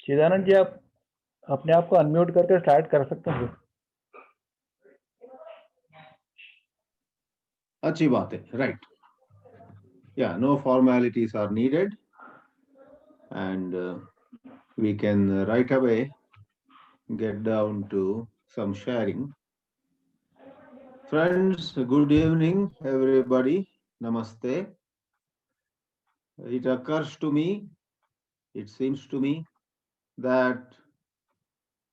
चिदानंद जी, आप अपने आप को अनम्यूट करके स्टार्ट कर सकते हैं। अच्छी बात है, right? Yeah, no formalities are needed, and we can right away get down to some sharing. Friends, good evening, everybody. Namaste. It occurs to me, it seems to me, that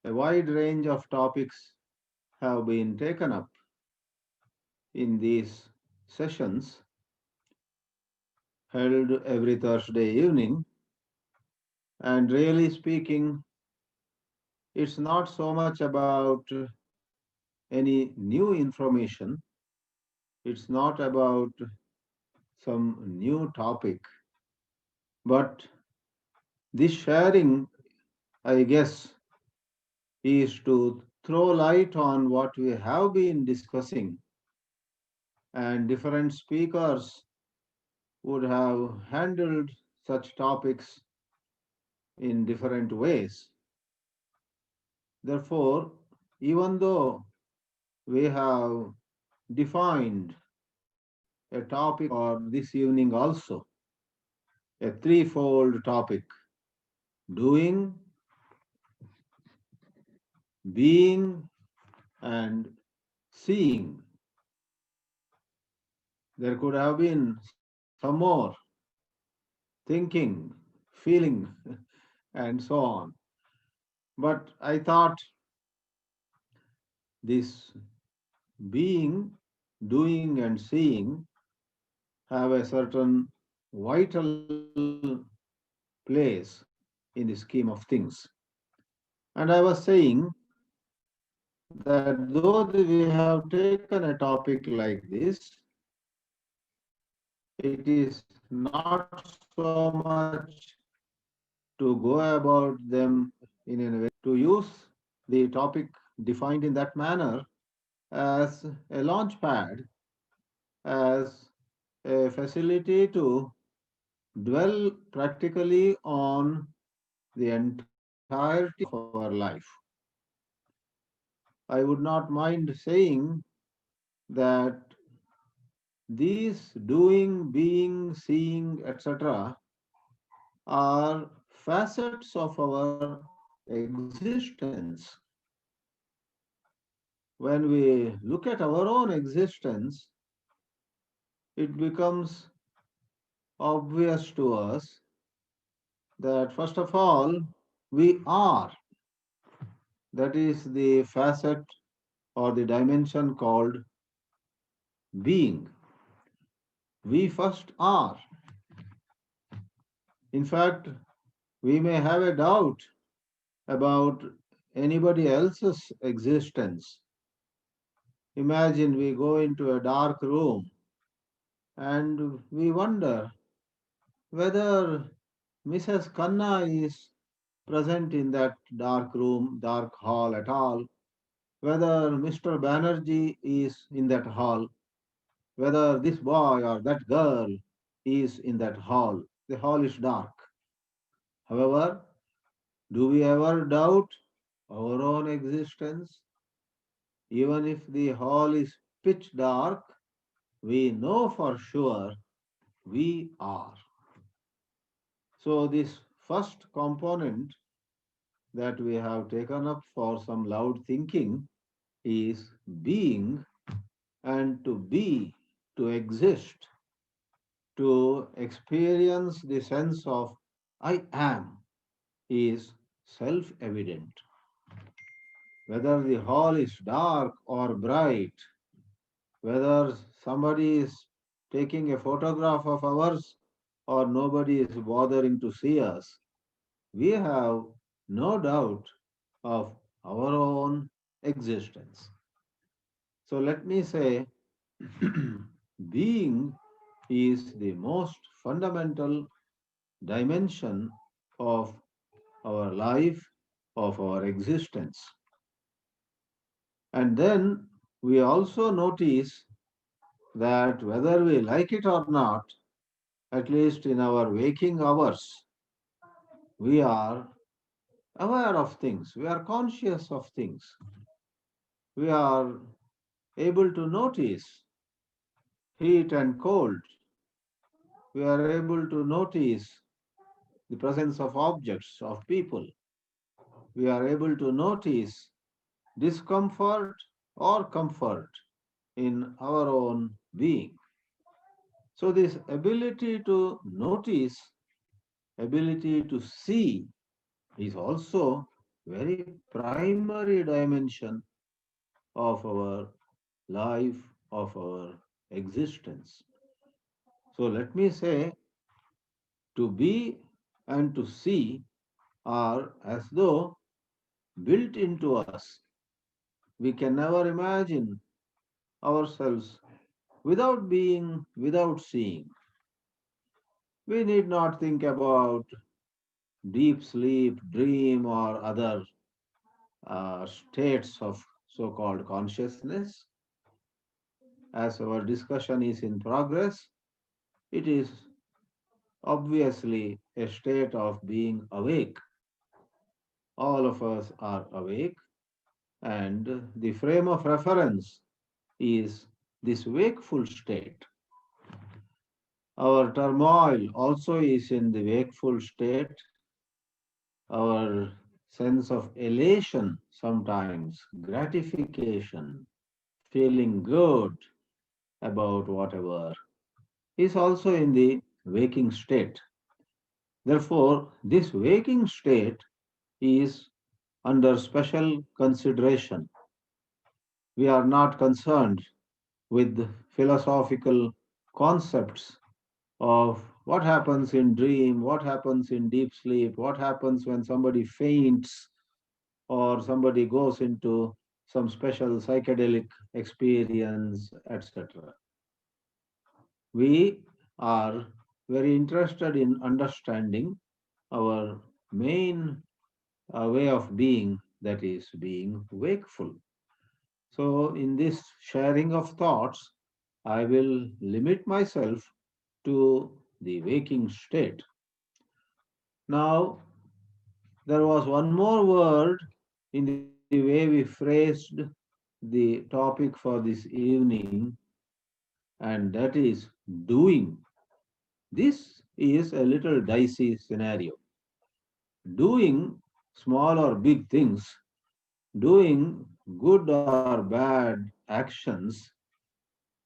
a wide range of topics have been taken up in these sessions held every Thursday evening. And really speaking, it's not so much about any new information, it's not about some new topic, but this sharing, I guess, is to throw light on what we have been discussing, and different speakers would have handled such topics in different ways. Therefore, even though we have defined a topic for this evening also, a threefold topic: doing, being, and seeing. There could have been some more: thinking, feeling, and so on. But I thought this being, doing, and seeing have a certain vital place in the scheme of things. And I was saying that though we have taken a topic like this, it is not so much to go about them in a way, to use the topic defined in that manner as a launch pad, as a facility to dwell practically on the entirety of our life. I would not mind saying that these doing, being, seeing, etc., are facets of our existence. When we look at our own existence, it becomes obvious to us that first of all, we are. That is the facet or the dimension called being. We first are. In fact, we may have a doubt about anybody else's existence. Imagine we go into a dark room and we wonder whether Mrs. Khanna is present in that dark room, dark hall at all, whether Mr. Banerjee is in that hall, whether this boy or that girl is in that hall. The hall is dark. However, do we ever doubt our own existence? Even if the hall is pitch dark, we know for sure we are. So, this first component that we have taken up for some loud thinking is being, and to be, to exist, to experience the sense of I am is self evident. Whether the hall is dark or bright, whether somebody is taking a photograph of ours or nobody is bothering to see us, we have no doubt of our own existence. So let me say, being is the most fundamental dimension of our life, of our existence. And then we also notice that whether we like it or not, at least in our waking hours, we are aware of things, we are conscious of things, we are able to notice heat and cold, we are able to notice the presence of objects, of people, we are able to notice discomfort or comfort in our own being. So, this ability to notice, ability to see is also very primary dimension of our life, of our existence. So let me say, to be and to see are as though built into us. We can never imagine ourselves without being, without seeing. We need not think about deep sleep, dream, or other states of so called consciousness. As our discussion is in progress, it is obviously a state of being awake. All of us are awake, and the frame of reference is this wakeful state. Our turmoil also is in the wakeful state. Our sense of elation, sometimes gratification, feeling good about whatever, is also in the waking state. Therefore, this waking state is under special consideration. We are not concerned with philosophical concepts of what happens in dream, what happens in deep sleep, what happens when somebody faints or somebody goes into some special psychedelic experience, etc. We are very interested in understanding our main way of being, that is, being wakeful. So, in this sharing of thoughts, I will limit myself to the waking state. Now, there was one more word in the way we phrased the topic for this evening, and that is doing. This is a little dicey scenario. Doing small or big things, doing good or bad actions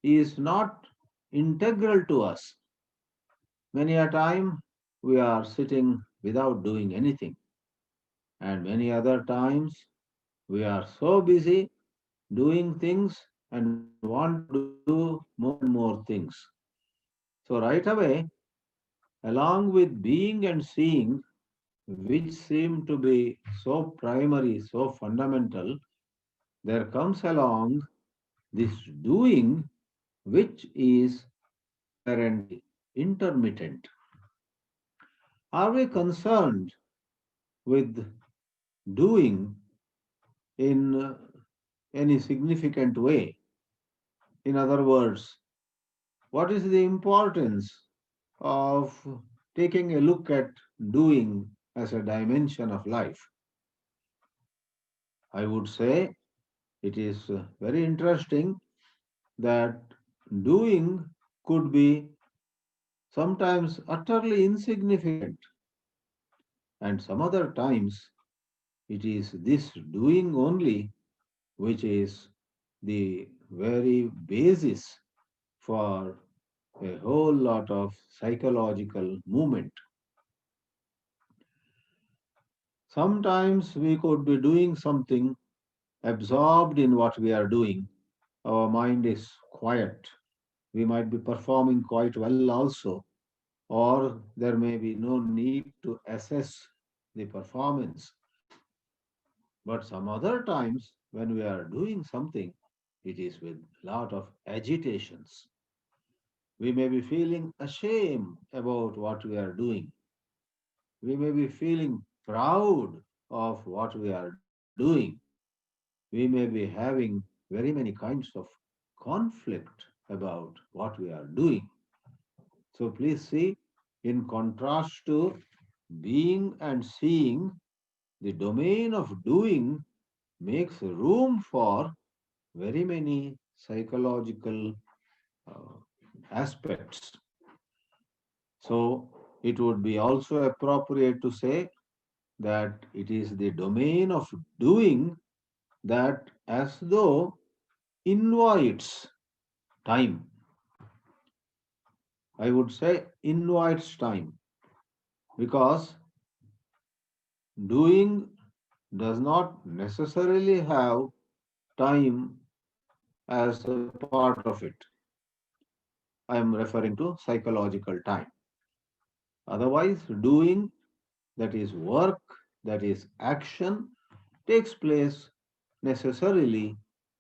is not integral to us. Many a time we are sitting without doing anything, and many other times we are so busy doing things and want to do more and more things. So, right away, along with being and seeing, which seem to be so primary, so fundamental, there comes along this doing, which is apparently intermittent. Are we concerned with doing in any significant way? In other words, what is the importance of taking a look at doing as a dimension of life? I would say it is very interesting that doing could be sometimes utterly insignificant, and some other times it is this doing only which is the very basis for a whole lot of psychological movement. Sometimes we could be doing something, absorbed in what we are doing. Our mind is quiet. We might be performing quite well also, or there may be no need to assess the performance. But some other times when we are doing something, it is with lot of agitations. We may be feeling ashamed about what we are doing. We may be feeling proud of what we are doing. We may be having very many kinds of conflict about what we are doing. So please see, in contrast to being and seeing, the domain of doing makes room for very many psychological uh, aspects. So it would be also appropriate to say that it is the domain of doing that as though invites time. I would say invites time because doing does not necessarily have time as a part of it. I am referring to psychological time. Otherwise, doing, that is work, that is action, takes place necessarily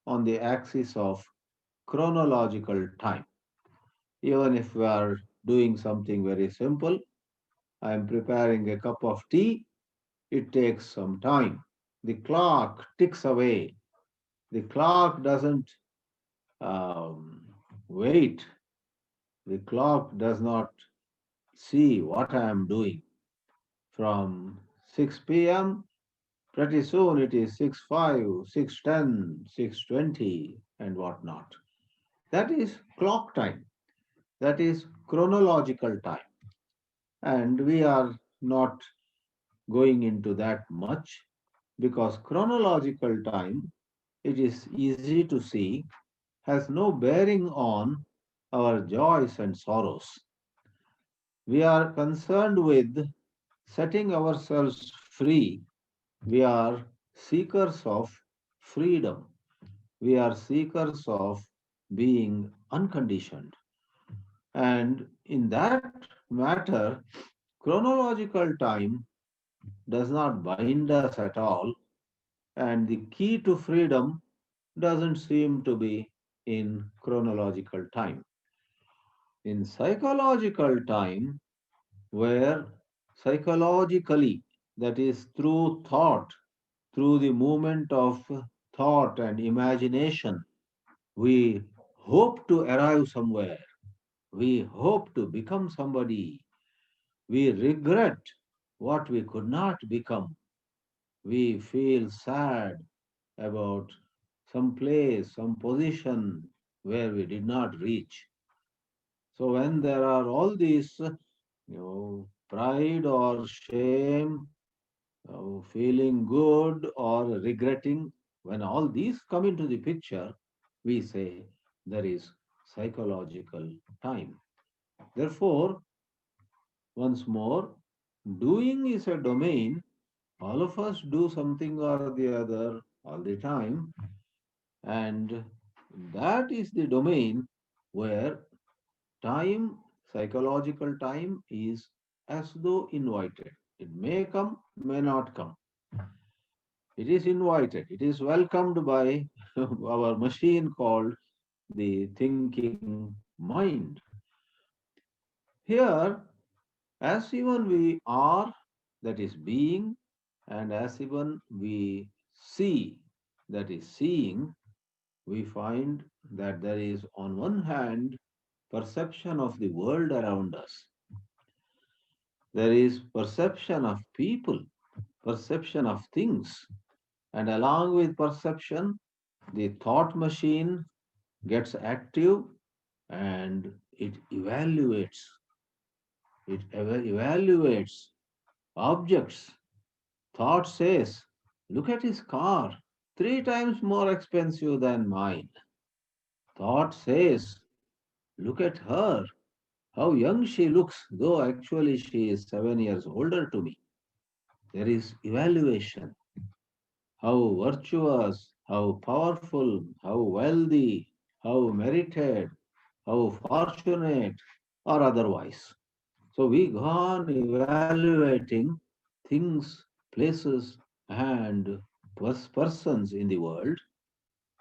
on the axis of chronological time. Even if we are doing something very simple, I am preparing a cup of tea, it takes some time. The clock ticks away. The clock doesn't wait. The clock does not see what I am doing. From 6 p.m., pretty soon it is 6:05, 6:10, 6:20, and whatnot. That is clock time. That is chronological time. And we are not going into that much because chronological time, it is easy to see, has no bearing on our joys and sorrows. We are concerned with setting ourselves free. We are seekers of freedom. We are seekers of being unconditioned. And in that matter, chronological time does not bind us at all, and the key to freedom doesn't seem to be in chronological time. In psychological time, where psychologically, that is through thought, through the movement of thought and imagination, we hope to arrive somewhere. We hope to become somebody. We regret what we could not become. We feel sad about some place, some position where we did not reach. So when there are all these, pride or shame, feeling good or regretting, when all these come into the picture, we say there is psychological time. Therefore, once more, doing is a domain. All of us do something or the other all the time, and that is the domain where time, psychological time, is as though invited. It may come, may not come. It is invited. It is welcomed by our machine called the thinking mind. Here, as even we are, that is being, and as even we see, that is seeing, we find that there is, on one hand, perception of the world around us. There is perception of people, perception of things, and along with perception, the thought machine gets active and it evaluates. It evaluates objects. Thought says, look at his car, 3 times more expensive than mine. Thought says, look at her, how young she looks, though actually she is 7 years older to me. There is evaluation. How virtuous, how powerful, how wealthy, how merited, how fortunate, or otherwise. So we go on evaluating things, places, and persons in the world.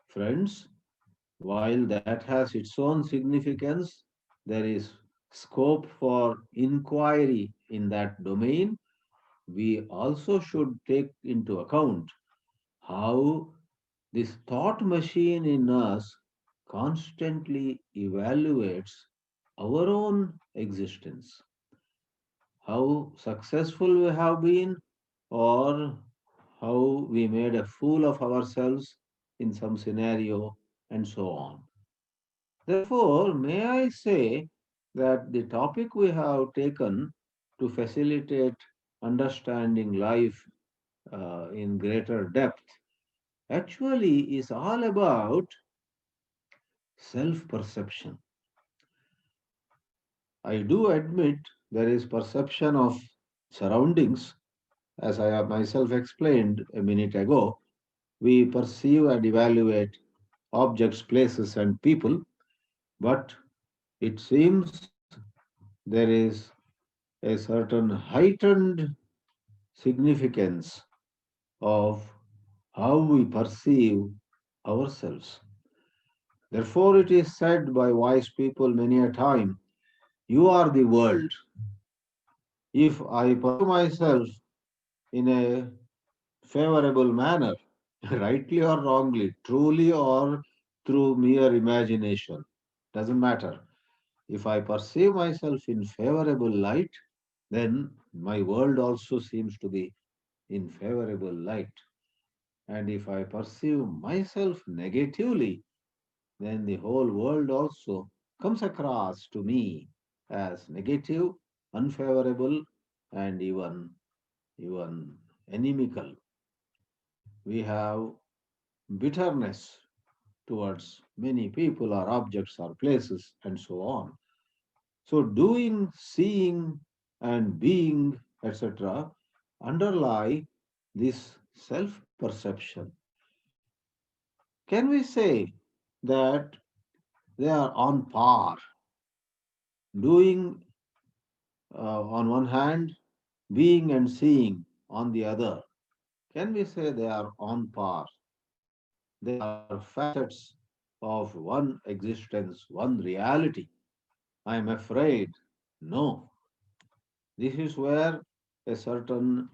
Friends, while that has its own significance, there is scope for inquiry in that domain. We also should take into account how this thought machine in us constantly evaluates our own existence, how successful we have been or how we made a fool of ourselves in some scenario, and so on. Therefore, may I say that the topic we have taken to facilitate understanding life in greater depth actually is all about self perception. I do admit there is perception of surroundings, as I have myself explained a minute ago. We perceive and evaluate objects, places, and people, but it seems there is a certain heightened significance of how we perceive ourselves. Therefore, it is said by wise people many a time, you are the world. If I perceive myself in a favorable manner, rightly or wrongly, truly or through mere imagination, doesn't matter. If I perceive myself in favorable light, then my world also seems to be in favorable light. And if I perceive myself negatively, then the whole world also comes across to me as negative, unfavorable, and even inimical. We have bitterness towards many people or objects or places and so on. So doing, seeing, and being, etc., underlie this self perception. Can we say that they are on par? Doing on one hand, being and seeing on the other. Can we say they are on par? They are facets of one existence, one reality. I am afraid, no. This is where a certain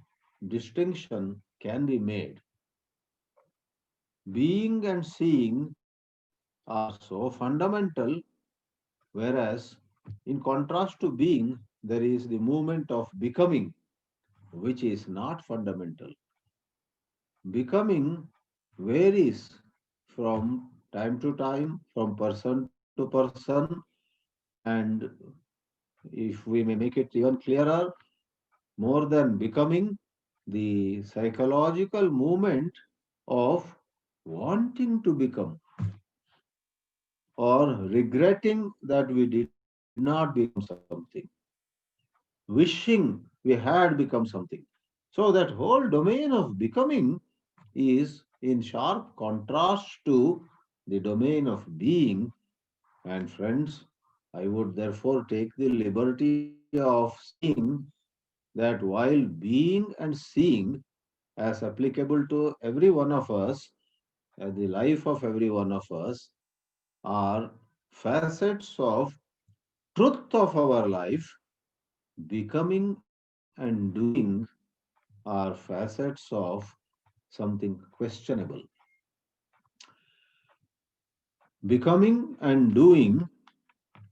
distinction can be made. Being and seeing are so fundamental, whereas in contrast to being, there is the movement of becoming, which is not fundamental. Becoming varies from time to time, from person to person, and if we may make it even clearer, more than becoming, the psychological movement of wanting to become or regretting that we did not become something, wishing we had become something. So, that whole domain of becoming is in sharp contrast to the domain of being. And friends, I would therefore take the liberty of saying that while being and seeing, as applicable to every one of us, the life of every one of us, are facets of truth of our life, becoming and doing are facets of something questionable. Becoming and doing,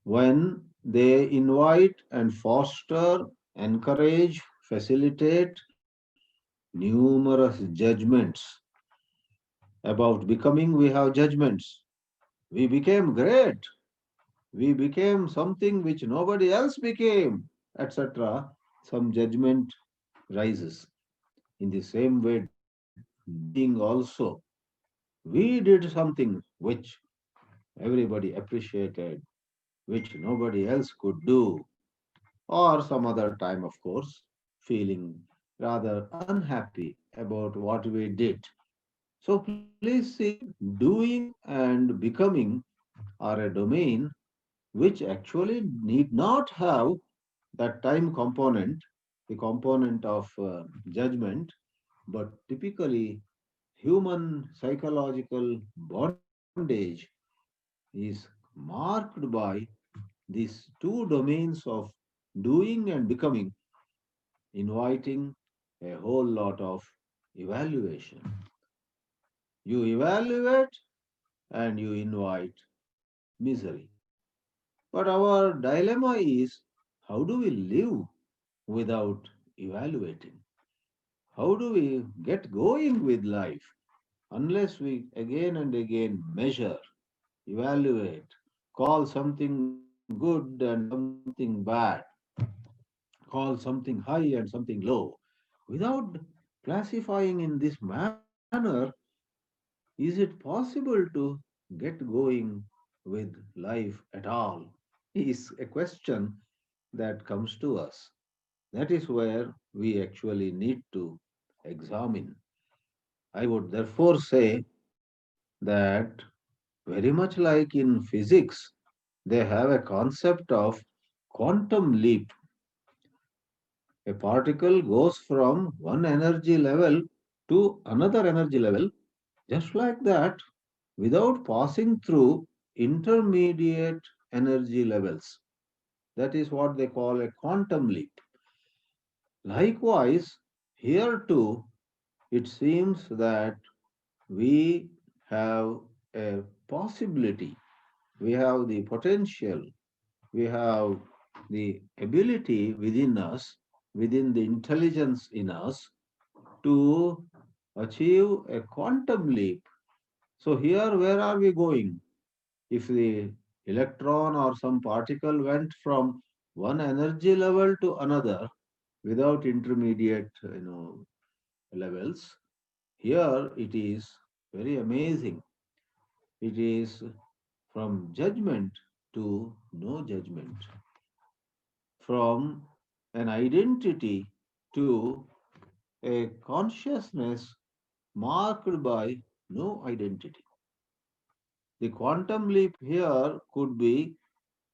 when they invite and foster, encourage, facilitate numerous judgments. About becoming, we have judgments. We became great. We became something which nobody else became, etc. Some judgment rises. In the same way, being also, we did something which everybody appreciated, which nobody else could do, or some other time, of course, feeling rather unhappy about what we did. So please see, doing and becoming are a domain which actually need not have that time component, the component of judgment, but typically human psychological bondage is marked by these two domains of doing and becoming, inviting a whole lot of evaluation. You evaluate and you invite misery. But our dilemma is, how do we live without evaluating? How do we get going with life unless we again and again measure, evaluate, call something good and something bad, call something high and something low? Without classifying in this manner, is it possible to get going with life at all? Is a question that comes to us. That is where we actually need to examine. I would therefore say that very much like in physics, they have a concept of quantum leap. A particle goes from one energy level to another energy level just like that without passing through intermediate energy levels. That is what they call a quantum leap. Likewise, here too, it seems that we have a possibility, we have the potential, we have the ability within us, within the intelligence in us, to achieve a quantum leap. So, here where are we going? If the electron or some particle went from one energy level to another without intermediate levels, here it is very amazing. It is from judgment to no judgment, from an identity to a consciousness marked by no identity. The quantum leap here could be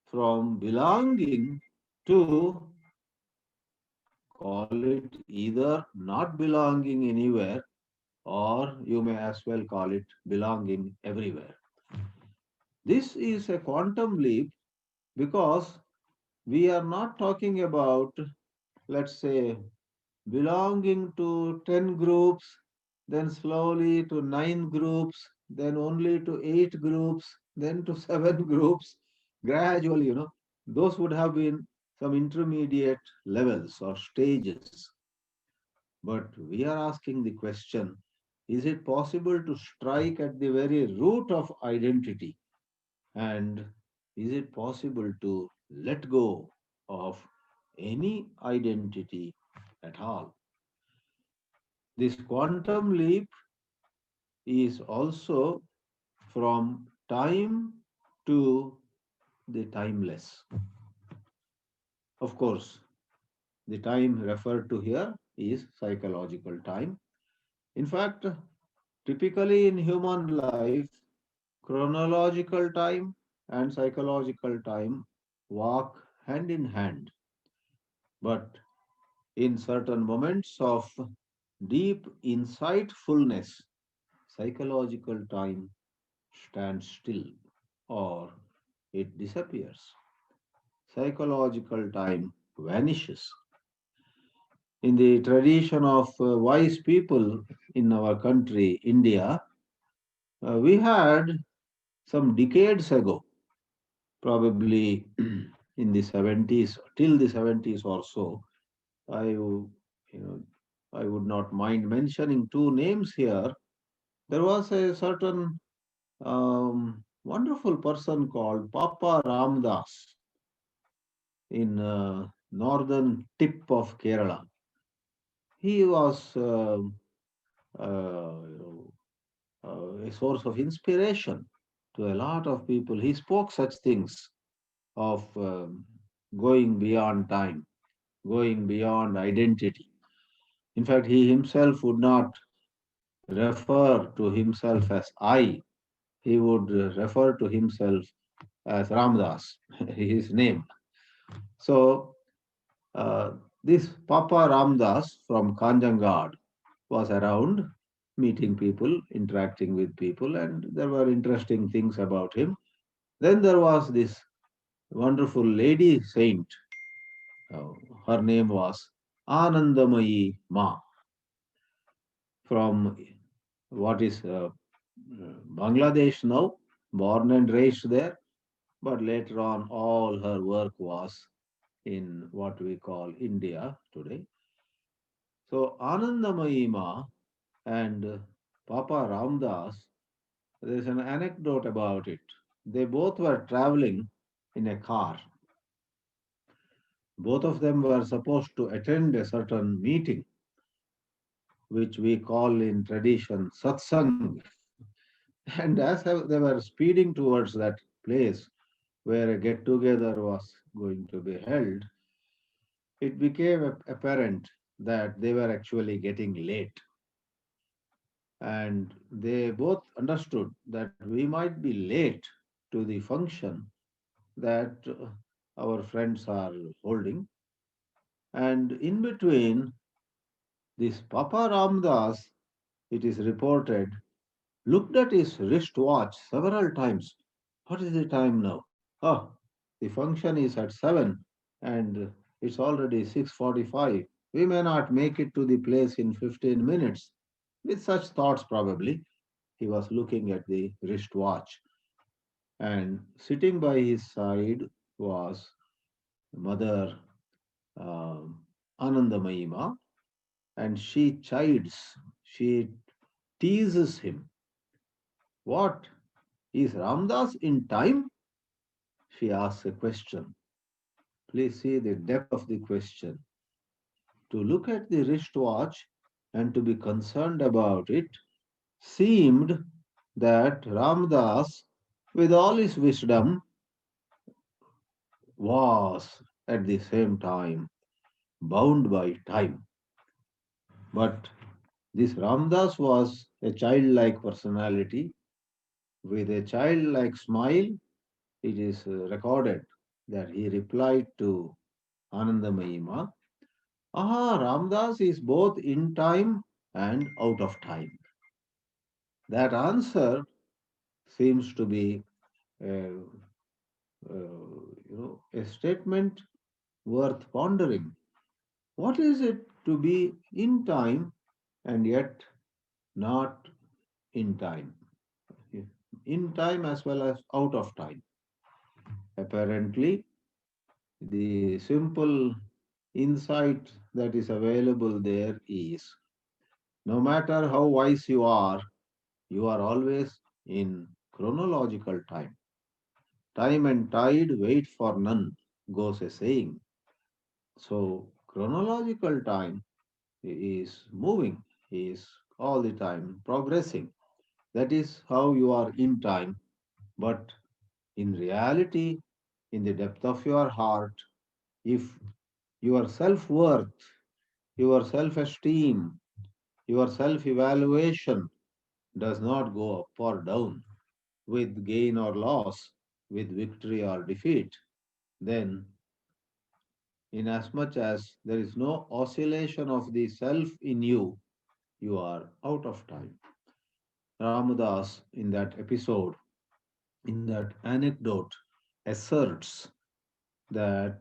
from belonging to, call it either not belonging anywhere, or you may as well call it belonging everywhere. This is a quantum leap because we are not talking about, let's say, belonging to 10 groups, then slowly to 9 groups, then only to 8 groups, then to 7 groups, gradually, those would have been some intermediate levels or stages. But we are asking the question, is it possible to strike at the very root of identity? And is it possible to let go of any identity at all? This quantum leap is also from time to the timeless. Of course, the time referred to here is psychological time. In fact, typically in human life, chronological time and psychological time walk hand in hand. But in certain moments of deep insightfulness, psychological time stands still or it disappears. Psychological time vanishes. In the tradition of wise people in our country, India, we had some decades ago, probably in the 70s, till the 70s or so, I would not mind mentioning two names here. There was a certain wonderful person called Papa Ramdas in northern tip of Kerala. He was a source of inspiration to a lot of people. He spoke such things of going beyond time, going beyond identity. In fact, he himself would not refer to himself as I. He would refer to himself as Ramdas, his name. So, uh, this Papa Ramdas from Kanjangad was around meeting people, interacting with people, and there were interesting things about him. Then there was this wonderful lady saint. Uh, Her name was Anandamayi Ma from what is Bangladesh now, born and raised there, but later on all her work was in what we call India today. So Anandamayi Ma and Papa Ramdas, there's an anecdote about it. They both were traveling in a car. Both of them were supposed to attend a certain meeting, which we call in tradition satsang. And as they were speeding towards that place where a get together was going to be held, it became apparent that they were actually getting late. And they both understood that we might be late to the function that our friends are holding. And in between, this Papa Ramdas, it is reported, looked at his wristwatch several times. What is the time now? Oh, the function is at 7 and it's already 6:45. We may not make it to the place in 15 minutes. With such thoughts, probably, he was looking at the wristwatch. And sitting by his side was Mother um Anandamayima, and she chides, she teases him. What? Is Ramdas in time? She asks a question. Please see the depth of the question. To look at the wristwatch and to be concerned about it seemed that Ramdas, with all his wisdom, was at the same time bound by time. But this Ramdas was a childlike personality with a childlike smile. It is recorded that he replied to Anandamayima, ah, Ramdas is both in time and out of time. That answer seems to be a, a statement worth pondering. What is it to be in time and yet not in time? In time as well as out of time. Apparently, the simple insight that is available there is no matter how wise you are always in chronological time. Time and tide wait for none, goes a saying. So, chronological time is moving, is all the time progressing. That is how you are in time. But in reality, in the depth of your heart, if your self worth, your self esteem, your self evaluation does not go up or down with gain or loss, with victory or defeat, then, inasmuch as there is no oscillation of the self in you, you are out of time. Ramadas, in that episode, in that anecdote, asserts that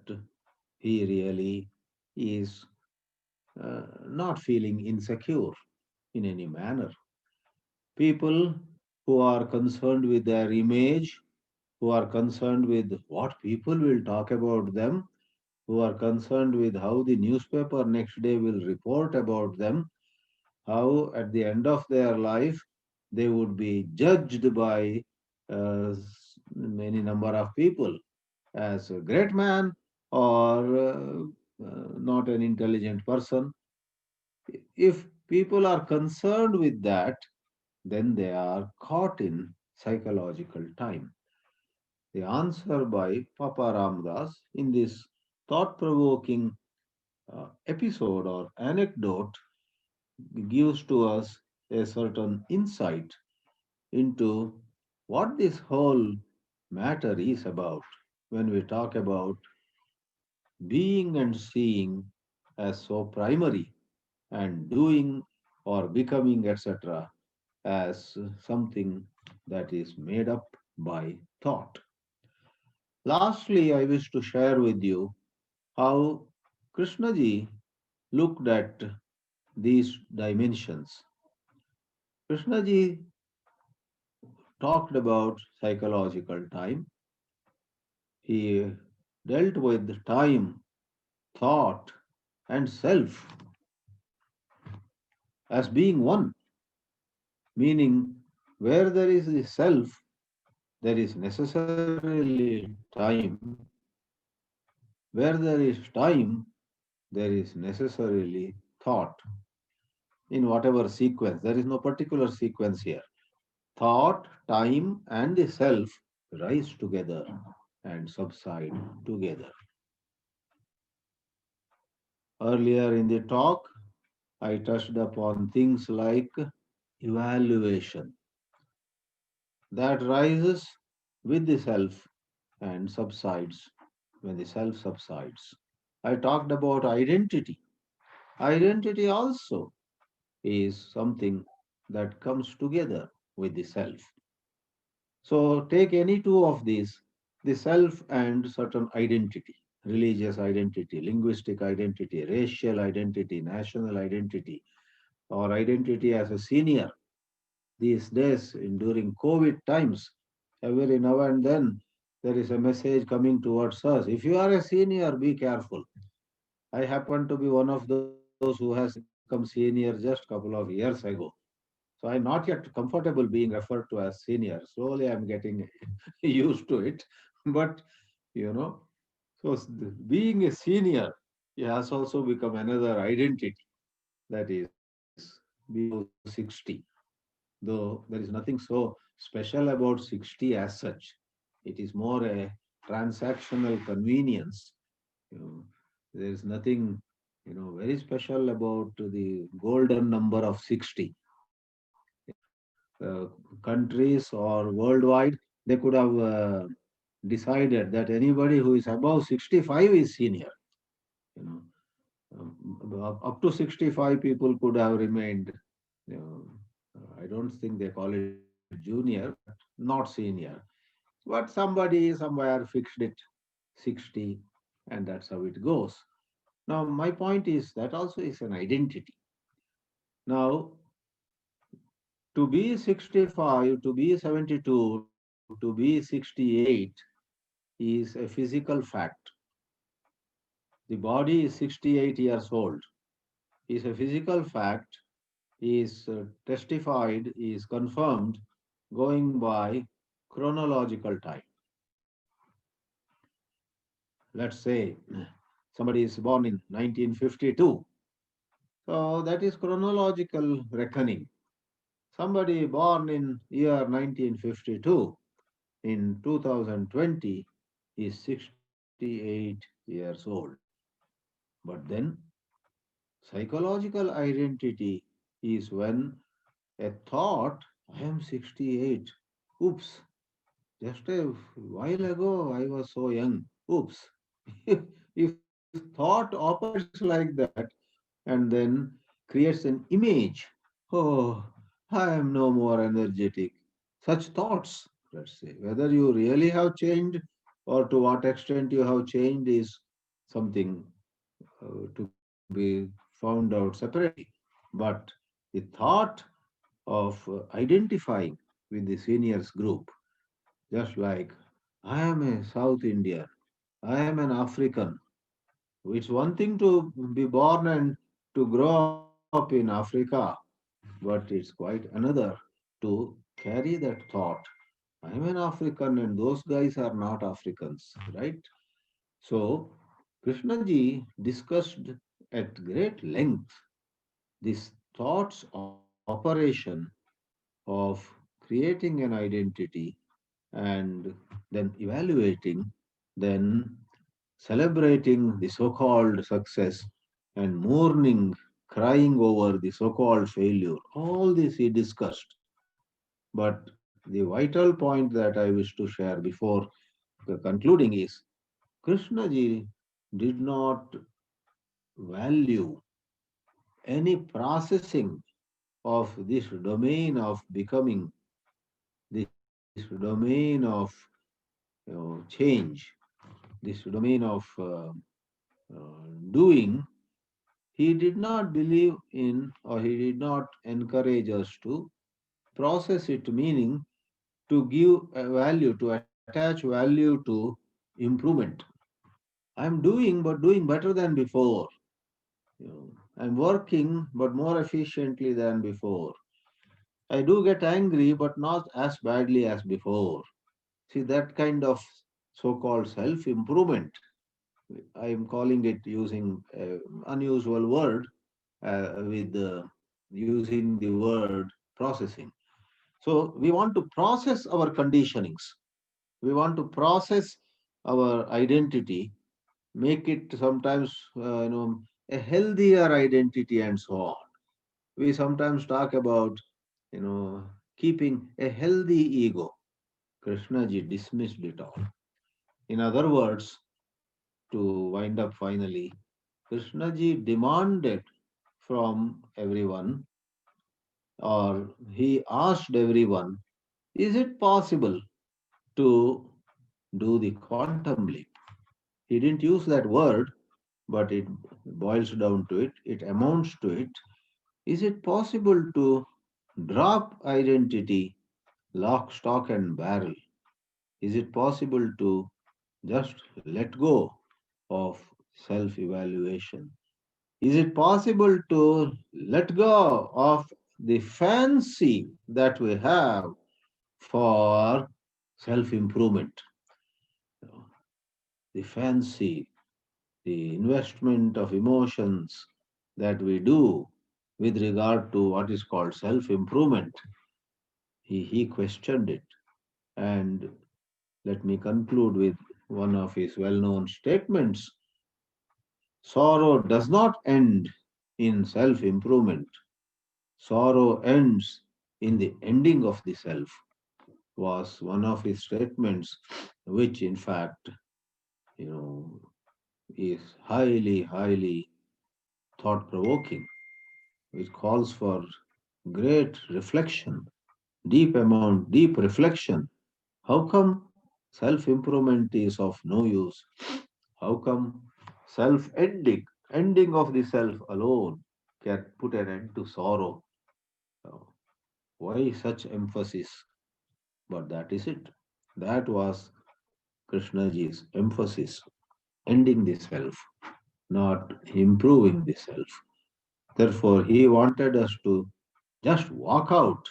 he really is not feeling insecure in any manner. People who are concerned with their image, who are concerned with what people will talk about them, who are concerned with how the newspaper next day will report about them, how at the end of their life they would be judged by many number of people as a great man or not an intelligent person. If people are concerned with that, then they are caught in psychological time. The answer by Papa Ramdas in this thought provoking episode or anecdote gives to us a certain insight into what this whole matter is about when we talk about being and seeing as so primary and doing or becoming, etc., as something that is made up by thought. Lastly, I wish to share with you how Krishnaji looked at these dimensions. Krishnaji talked about psychological time. He dealt with time, thought, and self. as being one, meaning where there is the self, there is necessarily time. Where there is time, there is necessarily thought in whatever sequence. There is no particular sequence here. Thought, time, and the self rise together and subside together. Earlier in the talk, I touched upon things like evaluation that rises with the self and subsides when the self subsides. I talked about identity. Identity also is something that comes together with the self. So take any two of these, the self and certain identity, religious identity, linguistic identity, racial identity, national identity, or identity as a senior. These days, during COVID times, every now and then there is a message coming towards us. If you are a senior, be careful. I happen to be one of those who has become senior just a couple of years ago. So I'm not yet comfortable being referred to as senior. Slowly I'm getting used to it. But, you know, being a senior has also become another identity, that is below 60. Though there is nothing so special about 60 as such. It is more a transactional convenience. You know, there is nothing, very special about the golden number of 60. Countries or worldwide, they could have decided that anybody who is above 65 is senior. You know, up to 65 people could have remained. You know, I don't think they call it junior, but not senior. But somebody somewhere fixed it 60, and that's how it goes. Now, my point is that also is an identity. Now, to be 65, to be 72, to be 68 is a physical fact. The body is 68 years old, is a physical fact, is testified, is confirmed going by chronological time. Let's say somebody is born in 1952. So that is chronological reckoning. Somebody born in year 1952 in 2020 is 68 years old. But then psychological identity is when a thought, I am 68. Oops, just a while ago I was so young. Oops. If thought operates like that and then creates an image, oh, I am no more energetic. Such thoughts, let's say, whether you really have changed or to what extent you have changed is something to be found out separately. But the thought of identifying with the seniors group, just like I am a South Indian, I am an African. It's one thing to be born and to grow up in Africa, but it's quite another to carry that thought. I'm an African and those guys are not Africans, right? So, Krishnaji discussed at great length this thought's operation of creating an identity and then evaluating, then celebrating the so called success and mourning, crying over the so called failure. All this he discussed. But the vital point that I wish to share before concluding is Krishnaji did not value any processing of this domain of becoming, this domain of change, this domain of doing. He did not believe in or he did not encourage us to process it, meaning to give a value, to attach value to improvement. I'm doing, but doing better than before. I'm working, but more efficiently than before. I do get angry, but not as badly as before. See, that kind of so-called self-improvement, I am calling it using an unusual word with using the word processing. So we want to process our conditionings. We want to process our identity, make it sometimes a healthier identity and so on. We sometimes talk about keeping a healthy ego. Krishna ji dismissed it all. In other words, to wind up finally, Krishna ji demanded from everyone, or he asked everyone, is it possible to do the quantum leap? He didn't use that word, but it boils down to it, it amounts to it. Is it possible to drop identity, lock, stock, and barrel? Is it possible to just let go of self evaluation? Is it possible to let go of the fancy that we have for self improvement? The fancy, the investment of emotions that we do with regard to what is called self improvement. He questioned it. And let me conclude with one of his well known statements. Sorrow does not end in self improvement. Sorrow ends in the ending of the self, was one of his statements, which in fact, is highly, highly thought provoking, which calls for great reflection, deep reflection. How come self improvement is of no use? How come self ending of the self alone can put an end to sorrow? Uh, Why such emphasis? But that is it. That was Krishnaji's emphasis, ending the self, not improving the self. Therefore, he wanted us to just walk out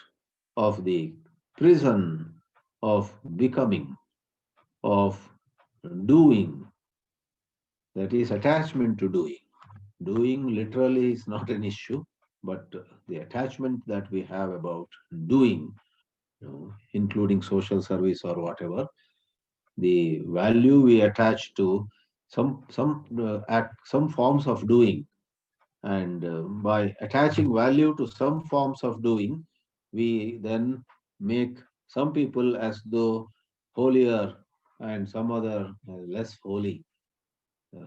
of the prison of becoming, of doing, that is attachment to doing. Doing literally is not an issue, but the attachment that we have about doing, including social service or whatever, the value we attach to some forms of doing, and by attaching value to some forms of doing, we then make some people as though holier and some other less holy.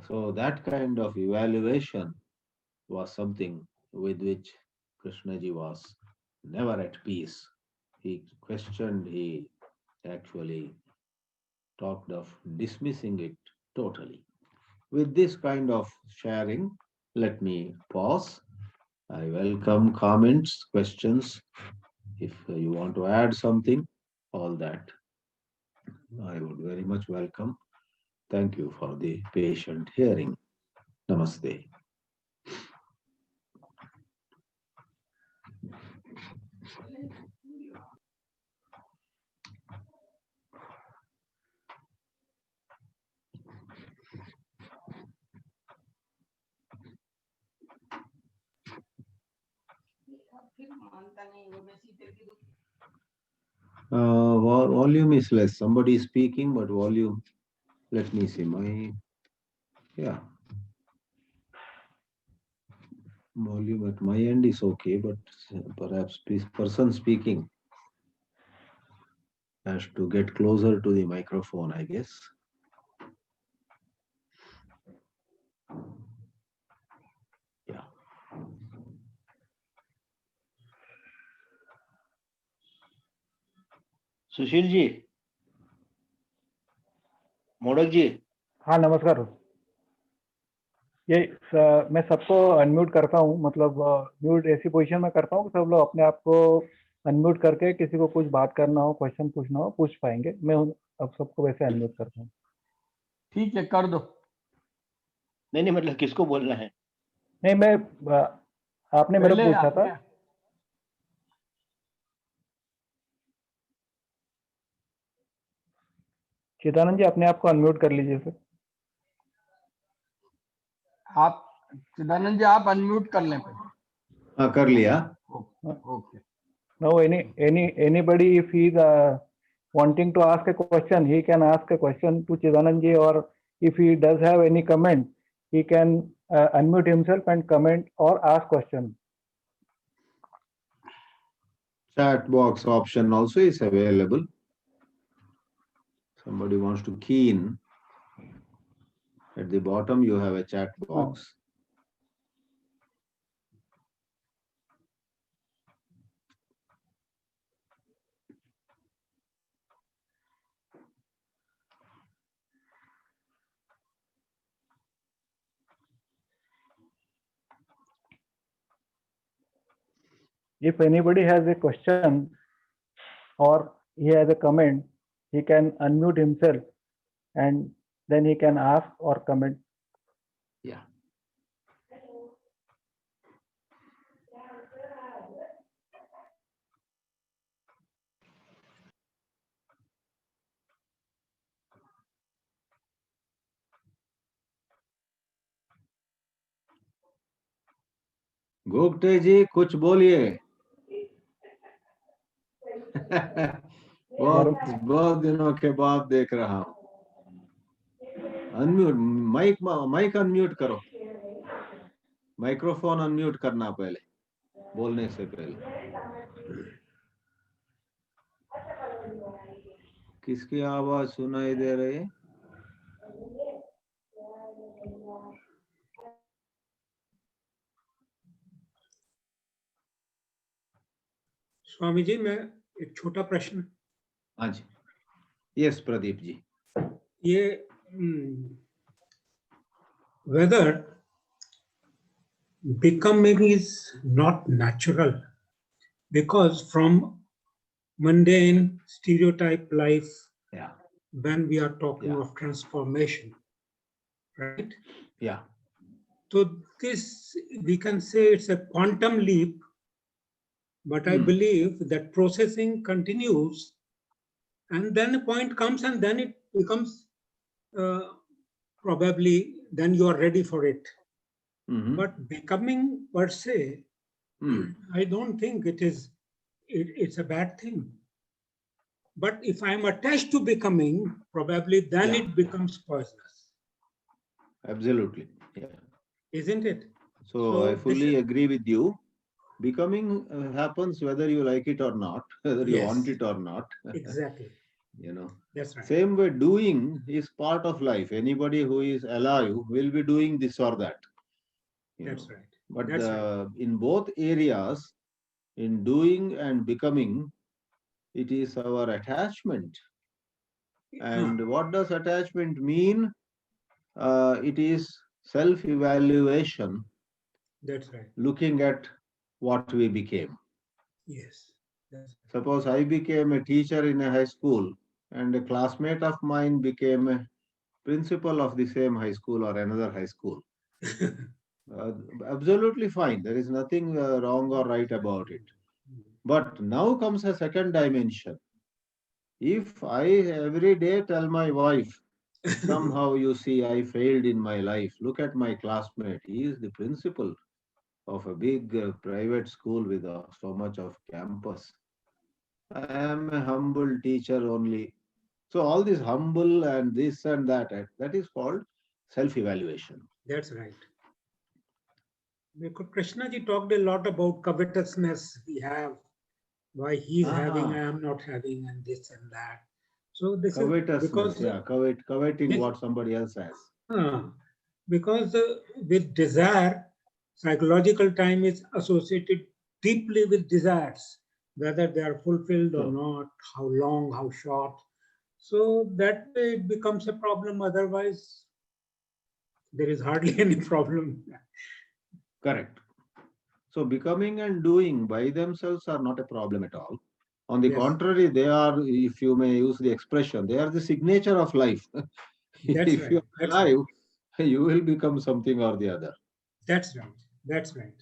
So that kind of evaluation was something with which Krishnaji was never at peace. He questioned, he actually talked of dismissing it totally. With this kind of sharing, let me pause. I welcome comments, questions. If you want to add something, all that I would very much welcome. Thank you for the patient hearing. Namaste. Volume is less. Somebody is speaking, but volume. Let me see. Yeah, volume at my end is okay, but perhaps this person speaking has to get closer to the microphone, I guess. Yeah. Sushil ji, modak जी। हाँ नमस्कार। मैं सबको unmute करता हूँ, मतलब mute ऐसी position में करता हूँ कि सब लोग अपने आप को अनम्यूट करके किसी को कुछ बात करना हो, क्वेश्चन पूछना हो, पूछ पाएंगे। मैं अब सबको वैसे अनम्यूट करता हूँ। ठीक है, कर दो। नहीं मतलब किसको बोलना है? नहीं, मैं आपने मेरा पहले पूछा था। आपने- चिदानंद जी, अपने आप को अनम्यूट कर लीजिए सर। आप चिदानंद जी आप अनम्यूट कर लें पहले। हाँ, कर लिया। Okay. No, anybody, if he is wanting to ask a question, he can ask a question to Chidanand ji, or if he does have any comment, he can unmute himself and comment or ask question. Chat box option also is available. Somebody wants to key in. At the bottom, you have a chat box. If anybody has a question or he has a comment, he can unmute himself and then he can ask or comment. Yeah. Gogate ji कुछ बोलिए। बहुत दिनों के बाद देख रहा हूँ। Unmute, mic unmute करो। माइक्रोफोन अनम्यूट करना पहले, बोलने से पहले। किसकी आवाज सुनाई दे रही है? स्वामी जी, मैं एक छोटा प्रश्न। हाँ जी, यस प्रदीप जी। ये whether becoming is not natural, because from mundane stereotype life, Yeah. when we are talking Yeah. of transformation, right? Yeah. So this, we can say it's a quantum leap, but I believe that processing continues, and then a point comes and then it becomes probably then you are ready for it. But becoming per se, I don't think it's a bad thing. But if I'm attached to becoming, probably then Yeah. it becomes poisonous. Absolutely. Yeah. Isn't it? So I fully agree with you. Becoming happens whether you like it or not, whether you Yes. want it or not. Exactly. You know. That's right. Same way, doing is part of life. Anybody who is alive will be doing this or that. That's right. But That's right. in both areas, in doing and becoming, it is our attachment. And what does attachment mean? It is self-evaluation. That's right. Looking at what we became. Yes. That's right. Suppose I became a teacher in a high school and a classmate of mine became a principal of the same high school or another high school. Absolutely fine. There is nothing wrong or right about it. But now comes a second dimension. If I every day tell my wife, somehow you see I failed in my life. Look at my classmate. He is the principal of a big private school with so much of campus. I am a humble teacher only. So all this humble and this and that is called self-evaluation. That's right. Because Krishna ji talked a lot about covetousness we have, why he's having, I am not having, and this and that. So this covetousness, is because coveting what somebody else has. Because with desire, psychological time is associated deeply with desires, whether they are fulfilled or not, how long, how short. So that way it becomes a problem. Otherwise, there is hardly any problem. Correct. So becoming and doing by themselves are not a problem at all. On the contrary, they are, if you may use the expression, they are the signature of life. If you are alive, you will become something or the other. That's right. That's right.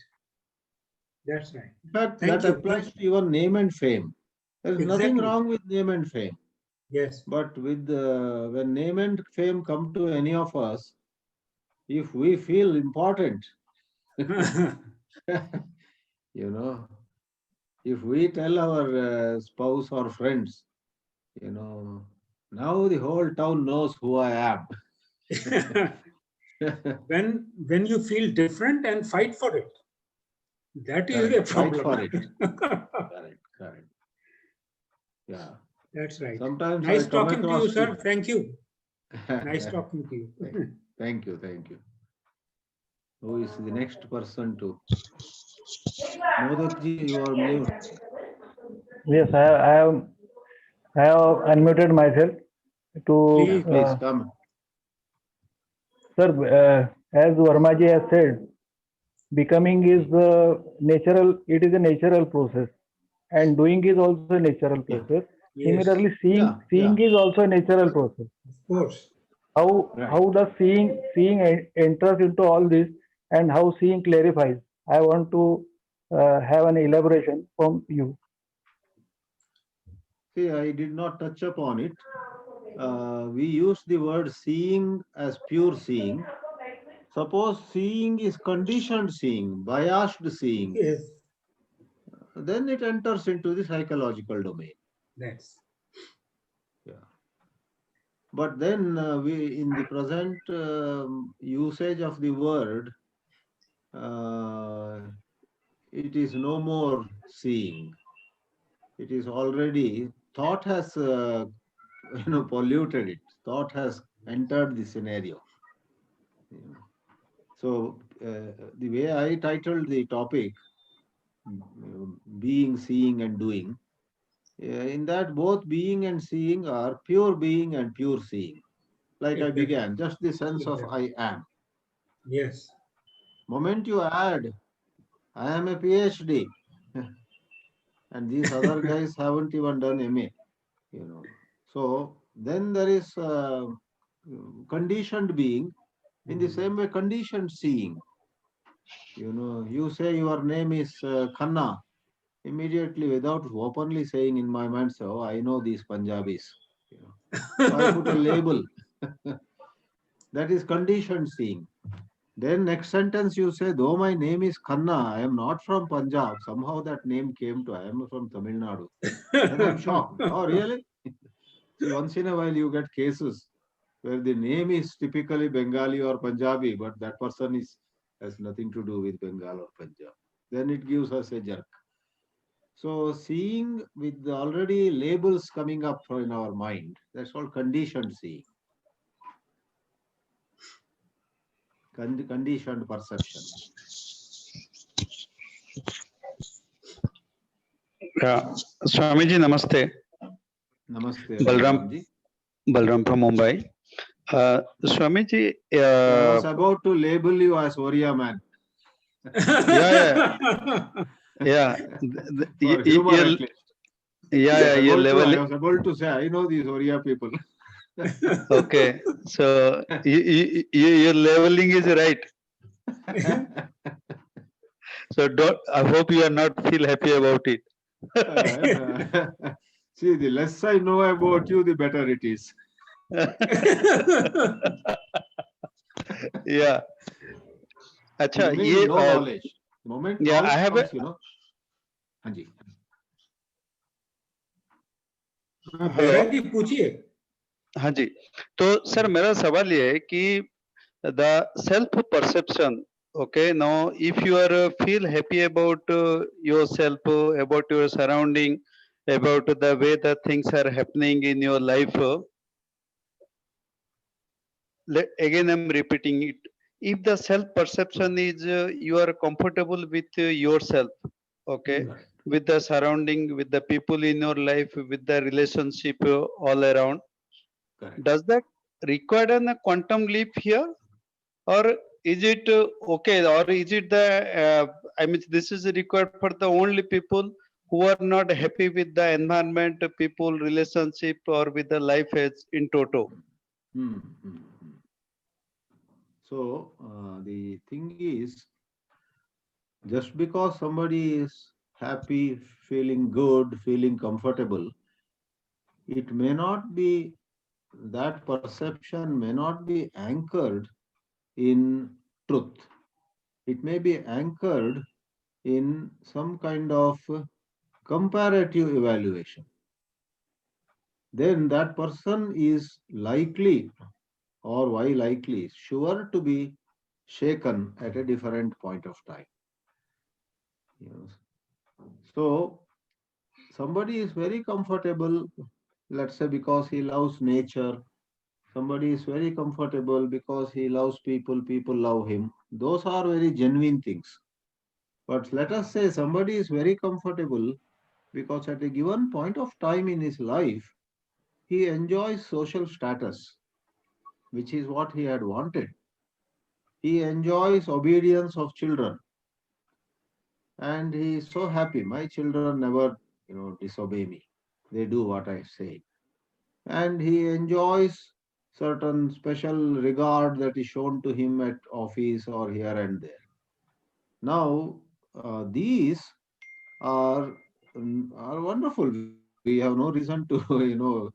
That's right. In fact, Thank that you. applies to even name and fame. There is nothing Exactly. wrong with name and fame. Yes. But with when name and fame come to any of us, if we feel important, you know, if we tell our spouse or friends, you know, now the whole town knows who I am. when you feel different and fight for it, that is Correct. a Fight problem. for it. Correct. Yeah. That's right. Sometimes Nice I come talking to you, across sir. Thank you. Nice people. talking to you. Thank you. Who is the next person to? Modakji, you are mute. Yes, I have unmuted myself to, Yeah, please come. sir, as Vermaji has said, becoming is natural, it is a natural process, and doing is also a natural Yeah. process. Yes, Similarly, Yeah. seeing is also a natural process. of course. Right. How does seeing enters into all this, and how seeing clarifies? I want to have an elaboration from you. See, I did not touch upon it. We use the word seeing as pure seeing. Suppose seeing is conditioned seeing, biased seeing, Yes, then it enters into the psychological domain. that's Yeah. But then we, in the present usage of the word, it is no more seeing. It is already, thought has polluted it. Thought has entered the scenario. So the way I titled the topic, being, seeing, and doing, in that both being and seeing are pure being and pure seeing. Like I exactly. began, just the sense of Exactly. I am. Yes, Moment you add, I am a PhD, and these other guys haven't even done MA. So then there is conditioned being. In the same way, conditioned seeing. You say your name is Khanna. Immediately, without openly saying in my mind, so I know these Punjabis. So I put a label. That is conditioned seeing. Then next sentence you say, though my name is Khanna, I am not from Punjab. Somehow that name came to, I am from Tamil Nadu. Then I'm shocked. Oh, really? See, once in a while you get cases where the name is typically Bengali or Punjabi, but that person has nothing to do with Bengal or Punjab. Then it gives us a jerk. So seeing with the already labels coming up in our mind, that's called conditioned seeing. Conditioned perception. Swamiji, namaste. Namaste, Balram, Balram from Mumbai. Swamiji, I was about to label you as Oriya man. Yeah. For humor at least. Your level. I was about to say, I know these Oriya people. Okay, so your leveling is right. So I hope you are not feel happy about it. See, the less I know about you, the better it is. Yeah. Acha, It means no knowledge. The moment knowledge I have comes, Hanji. Behera जी पूछिए. हाँ जी, तो sir मेरा सवाल ये है कि the self perception, okay, now if you are feel happy about yourself, about your surrounding, about the way the things are happening in your life, again I'm repeating it, if the self perception is you are comfortable with yourself, okay, with the surrounding, with the people in your life, with the relationship all around, does that require a quantum leap here? Or is it okay? Or is it I mean, this is required for the only people who are not happy with the environment, people, relationship, or with the life as in toto? So the thing is, Just because somebody is happy, feeling good, feeling comfortable, it may not be, that perception may not be anchored in truth. It may be anchored in some kind of comparative evaluation. Then that person is likely, or why likely, sure to be shaken at a different point of time. Yes. So somebody is very comfortable, let's say because he loves nature. Somebody is very comfortable because he loves people, people love him. Those are very genuine things. But let us say somebody is very comfortable because at a given point of time in his life, he enjoys social status, which is what he had wanted. He enjoys obedience of children, and he is so happy. My children never, disobey me. They do what I say. And he enjoys certain special regard that is shown to him at office or here and there. Now, these are are wonderful. We have no reason to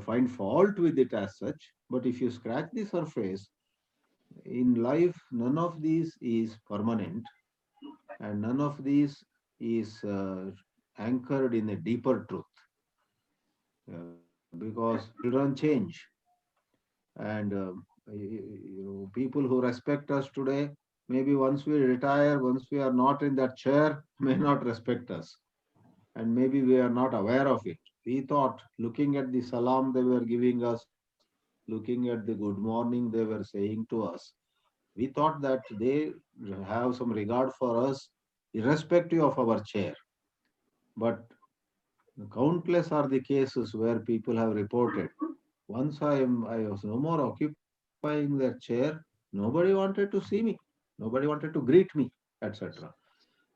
find fault with it as such. But if you scratch the surface, in life, none of these is permanent, and none of these is anchored in a deeper truth. Because children change, and people who respect us today, maybe once we retire, once we are not in that chair, may not respect us, and maybe we are not aware of it. We thought, looking at the salam they were giving us, looking at the good morning they were saying to us, we thought that they have some regard for us, irrespective of our chair. But countless are the cases where people have reported, once I was no more occupying that chair, nobody wanted to see me, nobody wanted to greet me, etc.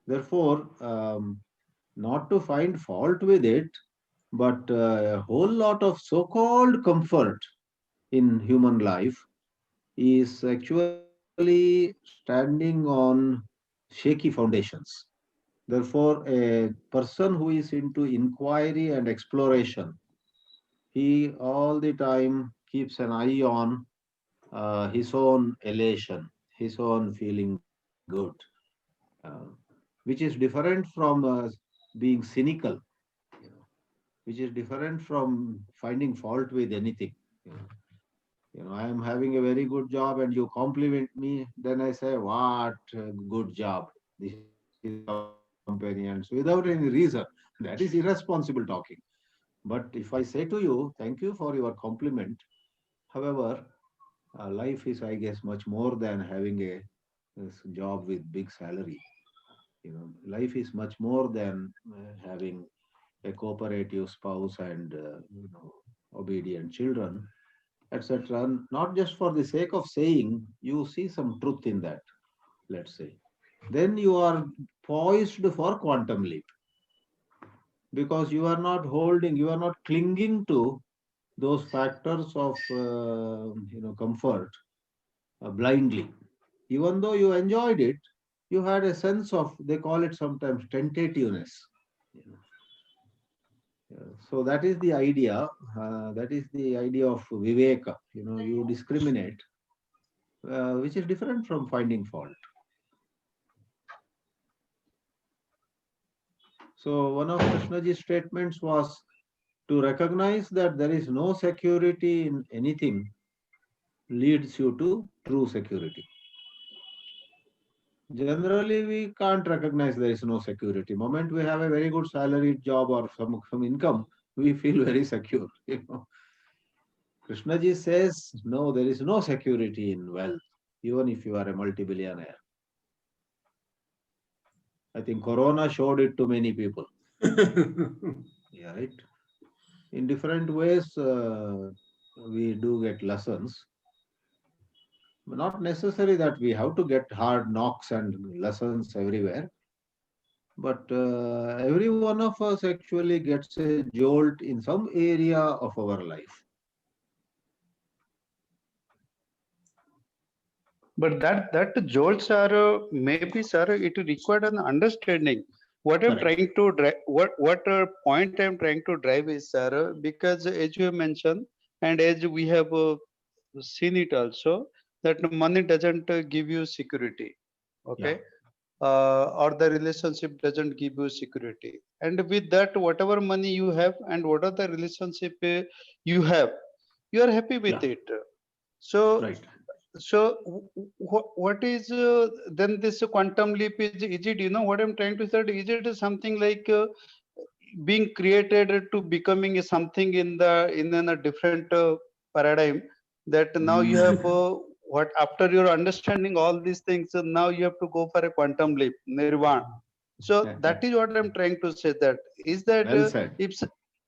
Therefore, not to find fault with it, but a whole lot of so-called comfort in human life is actually standing on shaky foundations. Therefore, a person who is into inquiry and exploration, he all the time keeps an eye on his own elation, his own feeling good, uh, which is different from being cynical, you know, which is different from finding fault with anything. You know. I am having a very good job and you compliment me, then I say, what a good job. This is our companions without any reason. That is irresponsible talking. But if I say to you, thank you for your compliment. However, life is, I guess, much more than having a this job with big salary. Life is much more than having a cooperative spouse and obedient children, etc. Not just for the sake of saying, you see some truth in that, let's say. Then you are poised for quantum leap because you are not holding, you are not clinging to those factors of comfort blindly. Even though you enjoyed it, you had a sense of, they call it sometimes tentativeness. You know. So that is the idea. That is the idea of viveka. You discriminate, which is different from finding fault. So one of Krishnaji's statements was to recognize that there is no security in anything leads you to true security. Generally, we can't recognize there is no security. Moment we have a very good salaried job or some income, we feel very secure. Krishnaji says, no, there is no security in wealth, even if you are a multi-billionaire. I think Corona showed it to many people. Yeah, right. In different ways, we do get lessons. Not necessary that we have to get hard knocks and lessons everywhere, but every one of us actually gets a jolt in some area of our life. But that jolts are maybe, sir, it required an understanding. What I'm Correct. trying to drive, what point I'm trying to drive is, sir, because as you mentioned, and as we have seen it also, that money doesn't give you security, okay, or the relationship doesn't give you security. And with that, whatever money you have and whatever the relationship you have, you are happy with Yeah. it. So Right. so what is then this quantum leap? Is it, you know what I'm trying to say? Is it something like being created to becoming something in a different paradigm, that now you have what, after your understanding all these things, now you have to go for a quantum leap, nirvana. So that is what I'm trying to say, that is that Well said.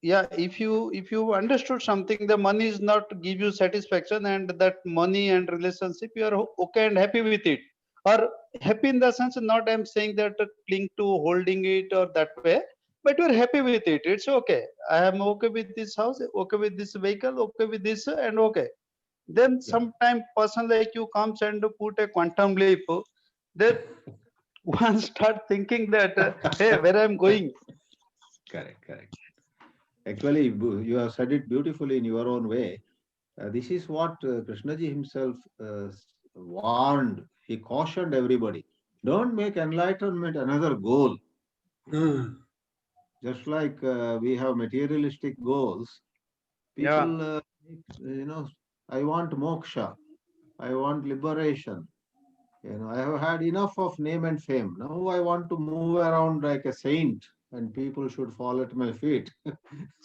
yeah, if you understood something, the money is not give you satisfaction, and that money and relationship, you are okay and happy with it, or happy in the sense, not I'm saying that cling to holding it or that way, but you're happy with it. It's okay. I am okay with this house, okay with this vehicle, okay with this, and okay. Then Yeah. sometime person like you comes and put a quantum leap, then one start thinking that hey, where I'm going. Correct. Correct. Actually, you have said it beautifully in your own way. This is what Krishnaji himself warned. He cautioned everybody. Don't make enlightenment another goal. Just like we have materialistic goals, Yeah. people, I want moksha, I want liberation. I have had enough of name and fame. Now I want to move around like a saint, and people should fall at my feet.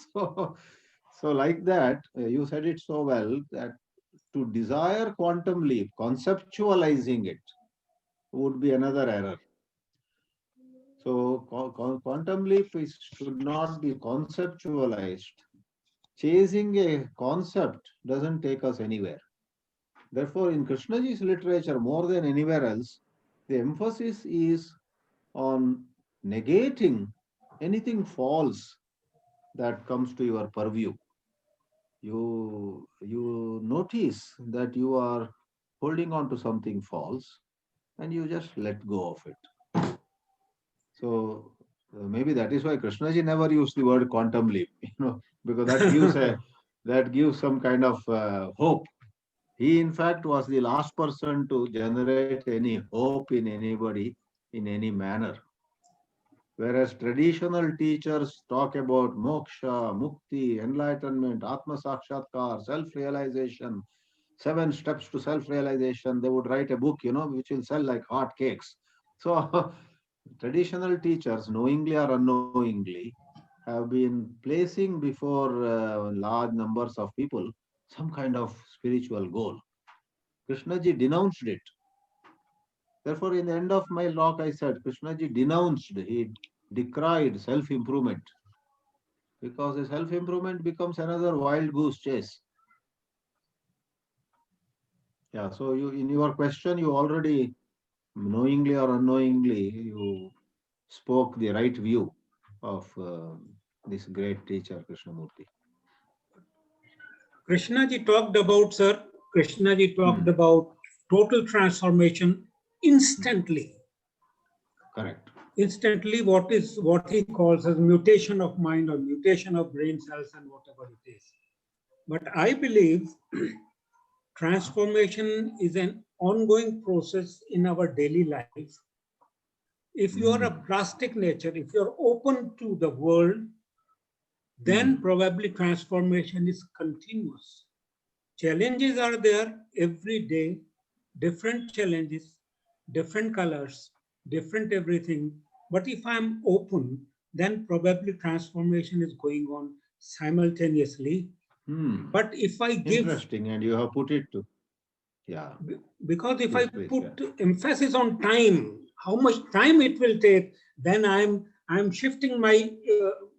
so, so like that, you said it so well that to desire quantum leap, conceptualizing it would be another error. So quantum leap should not be conceptualized. Chasing a concept doesn't take us anywhere. Therefore, in Krishnaji's literature, more than anywhere else, the emphasis is on negating anything false that comes to your purview. You notice that you are holding on to something false, and you just let go of it. So maybe that is why Krishnaji never used the word quantum leap, because that gives some kind of hope. He, in fact, was the last person to generate any hope in anybody in any manner. Whereas traditional teachers talk about moksha, mukti, enlightenment, atma sakshatkar, self-realization, 7 steps to self-realization, they would write a book, which will sell like hot cakes. So traditional teachers, knowingly or unknowingly, have been placing before large numbers of people some kind of spiritual goal. Krishnaji denounced it. Therefore, in the end of my talk, I said Krishnaji denounced, he decried self-improvement, because the self-improvement becomes another wild goose chase. Yeah, so in your question, you already, knowingly or unknowingly, you spoke the right view of this great teacher, Krishnamurti. Krishnaji talked about, sir, Krishnaji talked about total transformation instantly. Correct. Instantly, what he calls as mutation of mind or mutation of brain cells and whatever it is. But I believe transformation is an ongoing process in our daily life. If you are a plastic nature, if you're open to the world, then probably transformation is continuous. Challenges are there every day, different challenges, different colors, different everything. But if I'm open, then probably transformation is going on simultaneously. But if I give... Interesting, and you have put it to... Yeah. Because if I put emphasis on time, how much time it will take, then I'm shifting my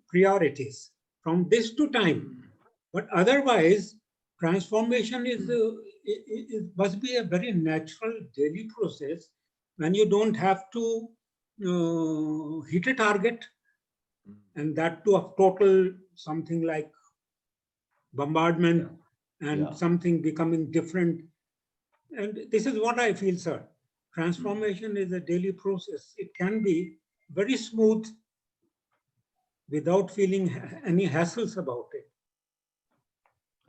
priorities from this to time. But otherwise, transformation it must be a very natural daily process when you don't have to hit a target, and that to a total something like bombardment and something becoming different. And this is what I feel, sir. Transformation is a daily process. It can be very smooth without feeling any hassles about it.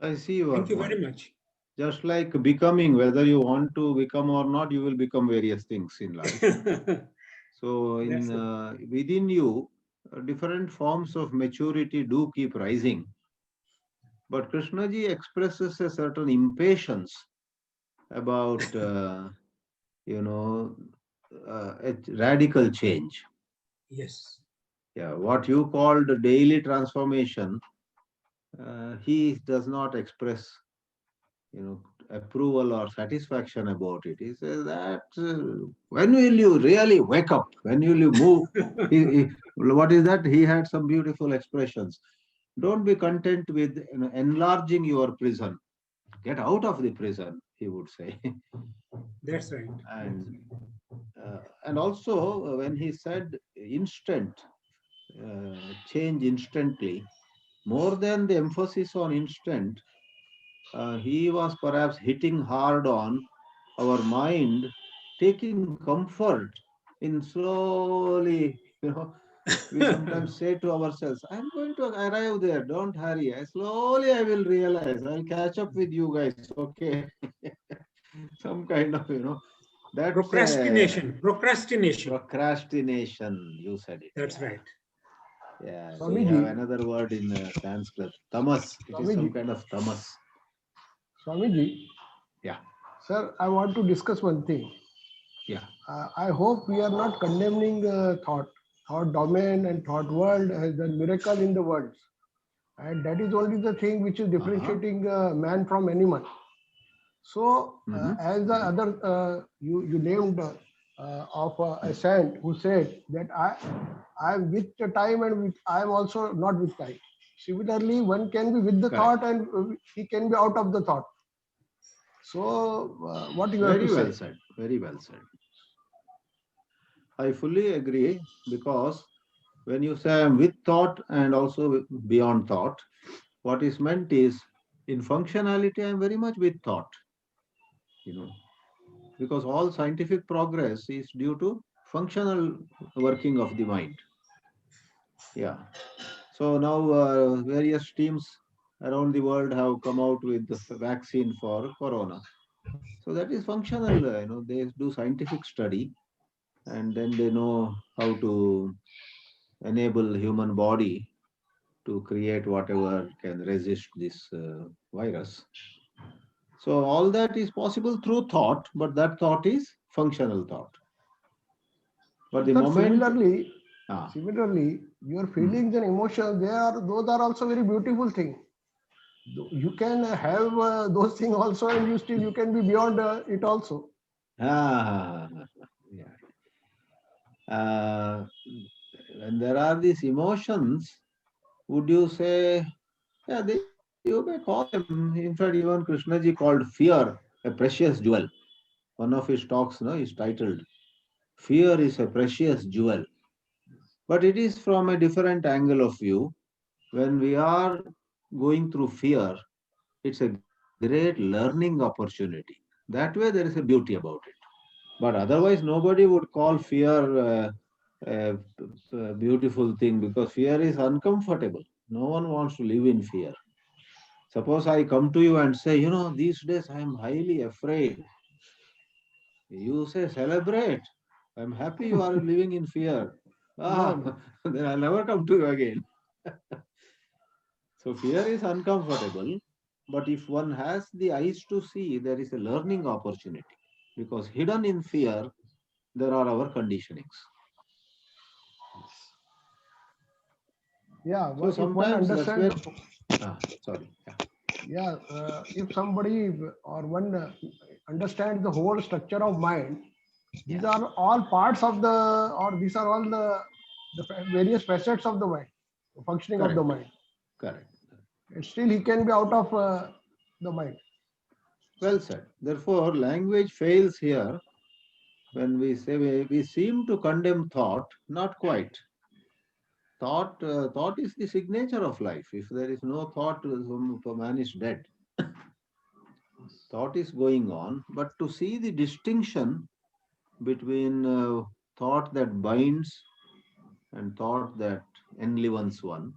I see your Thank you point. very much. Just like becoming, whether you want to become or not, you will become various things in life. So in That's within you, different forms of maturity do keep rising. But Krishnaji expresses a certain impatience about, a radical change. Yes. Yeah, what you called daily transformation, he does not express, approval or satisfaction about it. He says that when will you really wake up? When will you move? What is that? He had some beautiful expressions. Don't be content with enlarging your prison. Get out of the prison, he would say. That's right. And also when he said instant, change instantly, more than the emphasis on instant, he was perhaps hitting hard on our mind, taking comfort in slowly, we sometimes say to ourselves, I'm going to arrive there, don't hurry. Slowly I will realize, I'll catch up with you guys, okay? Some kind of, that's Procrastination. procrastination, you said it. That's Yeah. right. Yeah, so we have another word in Sanskrit, tamas. It is some Swamiji. kind of tamas. Swamiji, Yeah, sir, I want to discuss one thing. yeah. I hope we are not condemning thought domain and thought world as a miracle in the world. And that is only the thing which is differentiating man from animal. So, as the other, you named of a saint who said that I am with the time and I am also not with time. Similarly, one can be with the Correct. thought and he can be out of the thought. So, what you have Very to well say? said. Very well said. I fully agree, because when you say I'm with thought and also beyond thought, what is meant is in functionality, I'm very much with thought, because all scientific progress is due to functional working of the mind. Yeah. So now various teams around the world have come out with the vaccine for corona. So that is functional, they do scientific study and then they know how to enable human body to create whatever can resist this virus. So all that is possible through thought, but that thought is functional thought. But the Sir, moment, similarly, your feelings and emotions, those are also very beautiful thing. You can have those things also, and you can be beyond it also. yeah. When there are these emotions, would you say, yeah, you may call them, in fact, even Krishnaji called fear a precious jewel. One of his talks is titled, Fear is a Precious Jewel. But it is from a different angle of view. When we are going through fear, it's a great learning opportunity. That way, there is a beauty about it. But otherwise, nobody would call fear a beautiful thing, because fear is uncomfortable. No one wants to live in fear. Suppose I come to you and say, these days I am highly afraid. You say, celebrate. I'm happy you are living in fear. No. Then I'll never come to you again. So fear is uncomfortable, but if one has the eyes to see, there is a learning opportunity, because hidden in fear, there are our conditionings. Yeah, So if one sometimes that's where, understands, sorry. yeah, if somebody or one understands the whole structure of mind, these are all parts of these are all the various facets of the mind, the functioning of the mind. Correct. And still, he can be out of the mind. Well said. Therefore, language fails here when we say we seem to condemn thought. Not quite. Thought is the signature of life. If there is no thought, man is dead. thought is going on, but to see the distinction between thought that binds and thought that enlivens one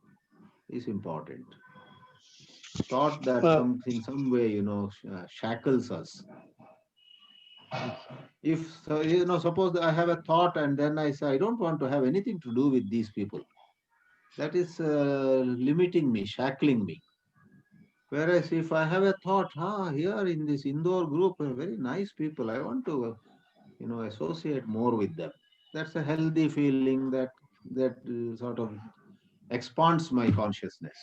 is important. Thought that in some way, shackles us. If, suppose I have a thought and then I say, I don't want to have anything to do with these people. That is limiting me, shackling me. Whereas if I have a thought, here in this Indore group are very nice people, I want to, associate more with them. That's a healthy feeling that sort of expands my consciousness.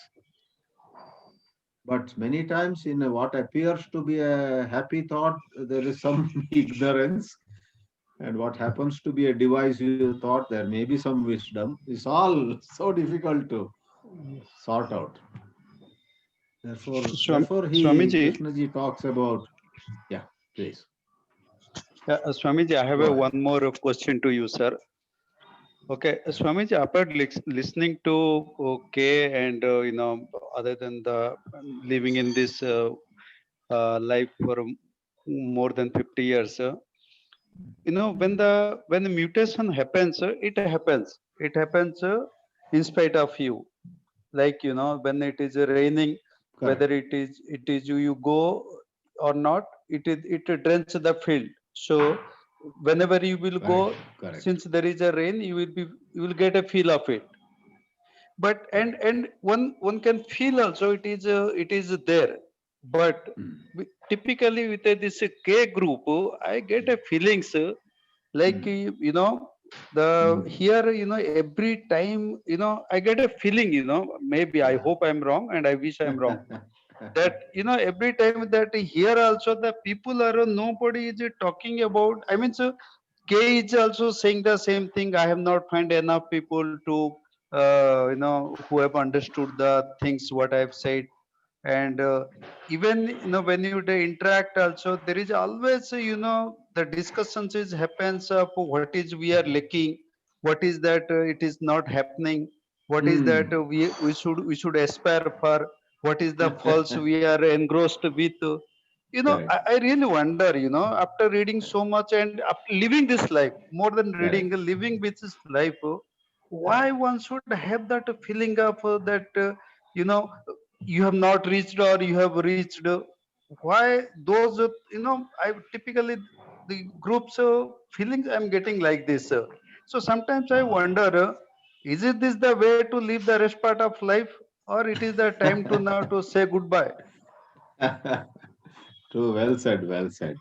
But many times in what appears to be a happy thought, there is some ignorance. And what happens to be a divisive thought, there may be some wisdom. It's all so difficult to sort out. Therefore, Swamiji, Krishnaji talks about, yeah, please. Swamiji, I have Go ahead. one more question to you, sir. Okay, Swamiji, after listening to K and other than the living in this life for more than 50 years, when the mutation happens, it happens. It happens in spite of you. Like when it is raining, Correct. whether it is you go or not, it drains the field. So whenever you will go, Correct. since there is a rain, you will get a feel of it. But and one can feel also it is there. But typically with this K group, I get a feelings like the here every time I get a feeling maybe I hope I'm wrong and I wish I'm wrong. That every time that here also the people are nobody is talking about. I mean, so K is also saying the same thing. I have not found enough people to who have understood the things what I have said. And even when you interact also, there is always the discussions is happens of what is we are lacking, what is that it is not happening, what is that we should aspire for, what is the false we are engrossed with. Correct. I really wonder, after reading so much and after living this life, more than reading, living with this life, why one should have that feeling of that, you have not reached or you have reached. Why those, I typically, the groups feelings I'm getting like this. So sometimes I wonder, is it this the way to live the rest part of life, or it is the time to now to say goodbye? True, well said, well said.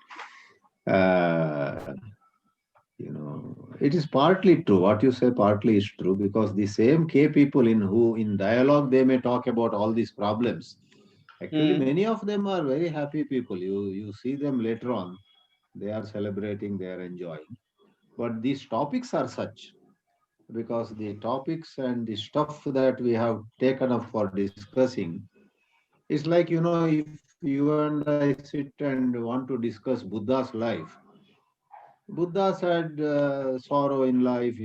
It is partly true. What you say partly is true, because the same K people in dialogue, they may talk about all these problems. Actually, many of them are very happy people. You see them later on, they are celebrating, they are enjoying. But these topics are such, because the topics and the stuff that we have taken up for discussing, it's like, if you and I sit and want to discuss Buddha's life, Buddha's had sorrow in life,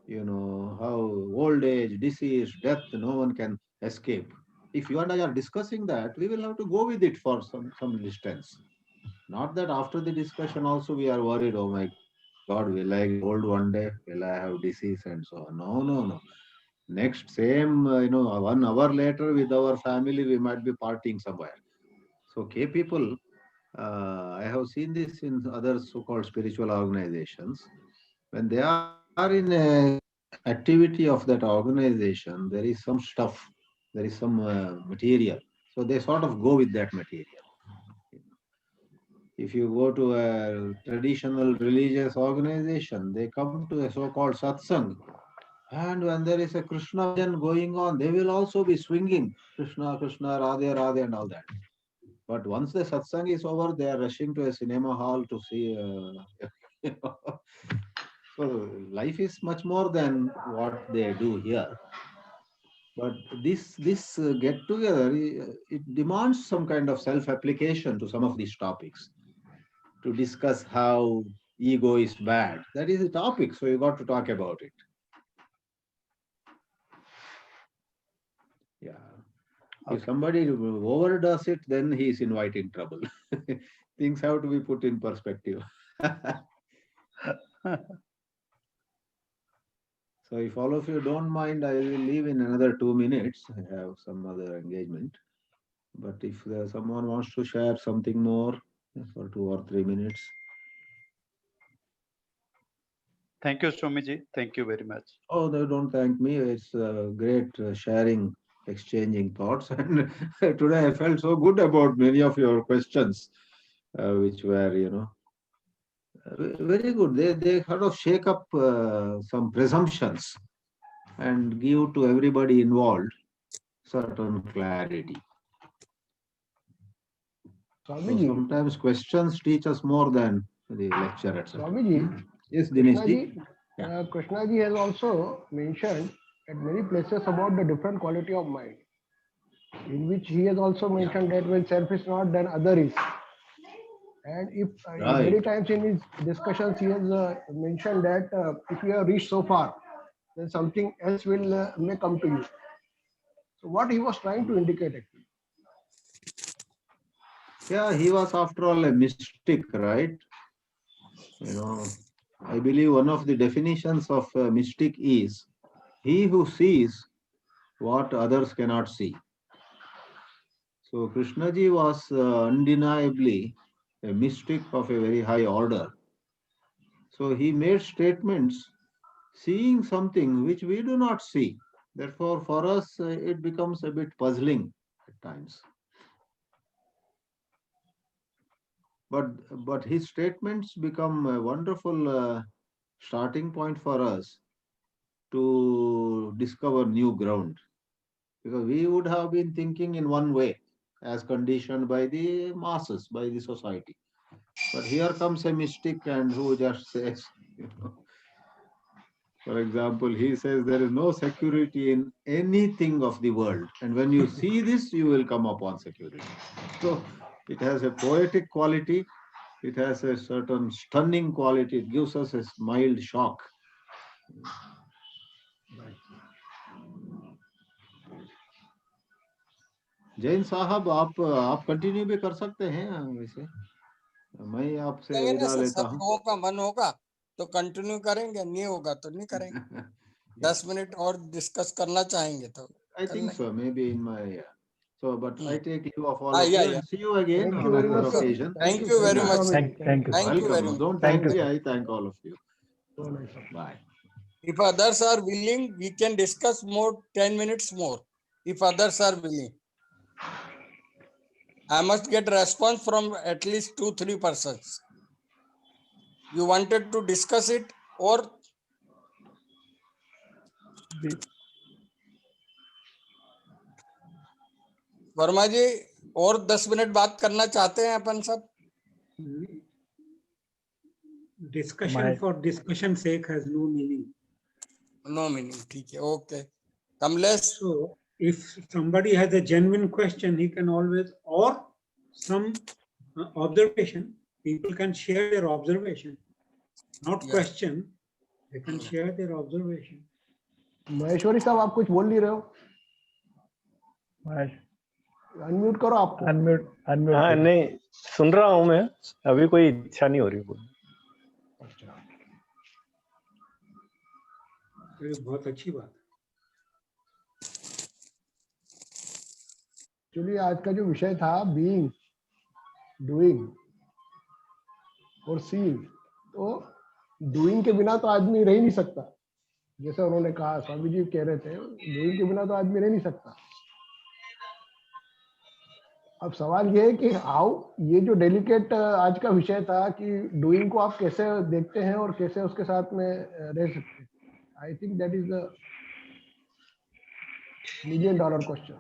how old age, disease, death, no one can escape. If you and I are discussing that, we will have to go with it for some distance. Not that after the discussion also we are worried, oh my God, will I get old one day? Will I have disease and so on? No, no, no. Next, same, 1 hour later with our family, we might be partying somewhere. So, K people, I have seen this in other so-called spiritual organizations. When they are in a activity of that organization, there is some stuff, there is some material. So they sort of go with that material. If you go to a traditional religious organization, they come to a so-called satsang. And when there is a Krishna bhajan going on, they will also be swinging Krishna, Krishna, Radhe, Radhe, and all that. But once the satsang is over, they are rushing to a cinema hall to see. So life is much more than what they do here. But this get together, it demands some kind of self-application to some of these topics, to discuss how ego is bad. That is the topic, so you got to talk about it. Yeah. If somebody overdoes it, then he is inviting trouble. Things have to be put in perspective. So if all of you don't mind, I will leave in another 2 minutes. I have some other engagement. But if someone wants to share something more for 2 or 3 minutes. Thank you, Swamiji. Thank you very much. Oh, no, don't thank me. It's great sharing, exchanging thoughts. And today I felt so good about many of your questions, which were, very good. They sort of shake up some presumptions and give to everybody involved certain clarity. So Swamiji, sometimes questions teach us more than the lecture itself. Swamiji, Yes, Dinesh ji. Krishna ji has also mentioned at many places about the different quality of mind, in which he has also mentioned that when self is not, then other is. And if many Right. times in his discussions he has mentioned that if you have reached so far, then something else will may come to you. So what he was trying to indicate actually. Yeah, he was after all a mystic, right? I believe one of the definitions of a mystic is he who sees what others cannot see. So Krishna ji was undeniably a mystic of a very high order. So he made statements seeing something which we do not see. Therefore, for us, it becomes a bit puzzling at times. But his statements become a wonderful starting point for us to discover new ground. Because we would have been thinking in one way as conditioned by the masses, by the society. But here comes a mystic and who just says, for example, he says there is no security in anything of the world. And when you see this, you will come upon security. So it has a poetic quality. It has a certain stunning quality. It gives us a mild shock. Jain साहब आप continue भी कर सकते हैं वैसे मैं आपसे विदा लेता सब हूँ लोगों का मन होगा तो कंटिन्यू करेंगे, नहीं होगा तो नहीं करेंगे। 10 मिनट और डिस्कस करना चाहेंगे तो I think so, maybe in my so but I take leave of all Ah, of yeah, you yeah. and see you again Thank on you very another much, sir. occasion. Thank you very Good much. night. Thank you. Thank you very Welcome. much. Don't Thank thank you, me. sir. I thank all of you. So nice, sir. Bye. If others are willing, we can discuss more 10 minutes more. If others are willing, I must get response from at least 2-3 persons. You wanted to discuss it or Verma जी और 10 minute बात करना चाहते हैं अपन सब? Discussion My- for discussion sake has no meaning. No meaning. ठीक है, okay. Kamlesh, So if somebody has a genuine question, he can always, or some observation, people can share their observation, not Yeah. question, they can share their observation. Maheshwari साहब आप कुछ बोल नहीं रहे हो, Mahesh unmute करो आपको। अनम्यूट हाँ अनम्यूट नहीं सुन रहा हूँ मैं, अभी कोई इच्छा नहीं हो रही बोलने। अच्छा, तो ये बहुत अच्छी बात है। चलिए आज का जो विषय था बीइंग, डूइंग और सीइंग, तो डूइंग के बिना तो आदमी रह ही नहीं सकता, जैसे उन्होंने कहा, स्वामी जी कह रहे थे डूइंग के बिना तो आदमी रह नहीं सकता। अब सवाल ये है कि हाउ, ये जो डेलिकेट आज का विषय था कि डूइंग को आप कैसे देखते हैं और कैसे उसके साथ में रह सकते हैं, I think that is the $1,000,000 question.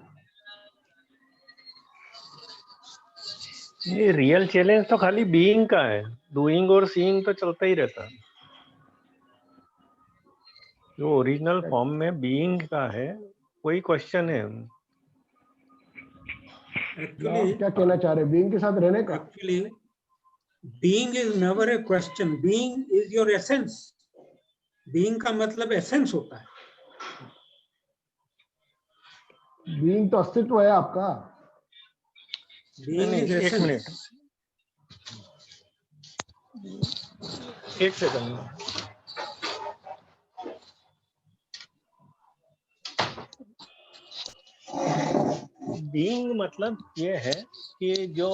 ये रियल चैलेंज तो खाली बीइंग का है, डूइंग और सीइंग तो चलता ही रहता है। जो ओरिजिनल फॉर्म में बीइंग का है वही क्वेश्चन है। Actually, आप क्या कहना चाह रहे हैं बीइंग के साथ रहने का? actually, being is never a question. Being is your essence. Being का मतलब essence होता है। बीइंग तो अस्तित्व है आपका। Being is एक essence. मिनट, एक सेकंड। बीइंग मतलब ये है कि जो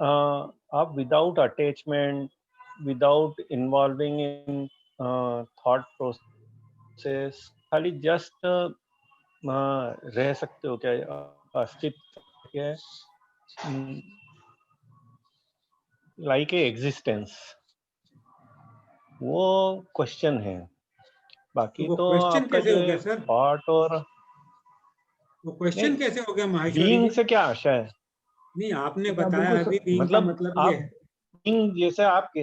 आप without attachment, without involving in thought process, खाली जस्ट रह सकते हो क्या, अस्तित्व क्या है, लाइक ए एग्जिस्टेंस, वो क्वेश्चन है। बाकी वो तो क्वेश्चन आपका कैसे जो हो गया है सर? थॉट और वो क्वेश्चन कैसे हो गया माहेश्वरी बीइंग जी? से क्या आशा है? नहीं, आपने तो आप बताया बिल्कुल अभी बीइंग का मतलब मतलब ये आप है। बीइंग, जैसे आपके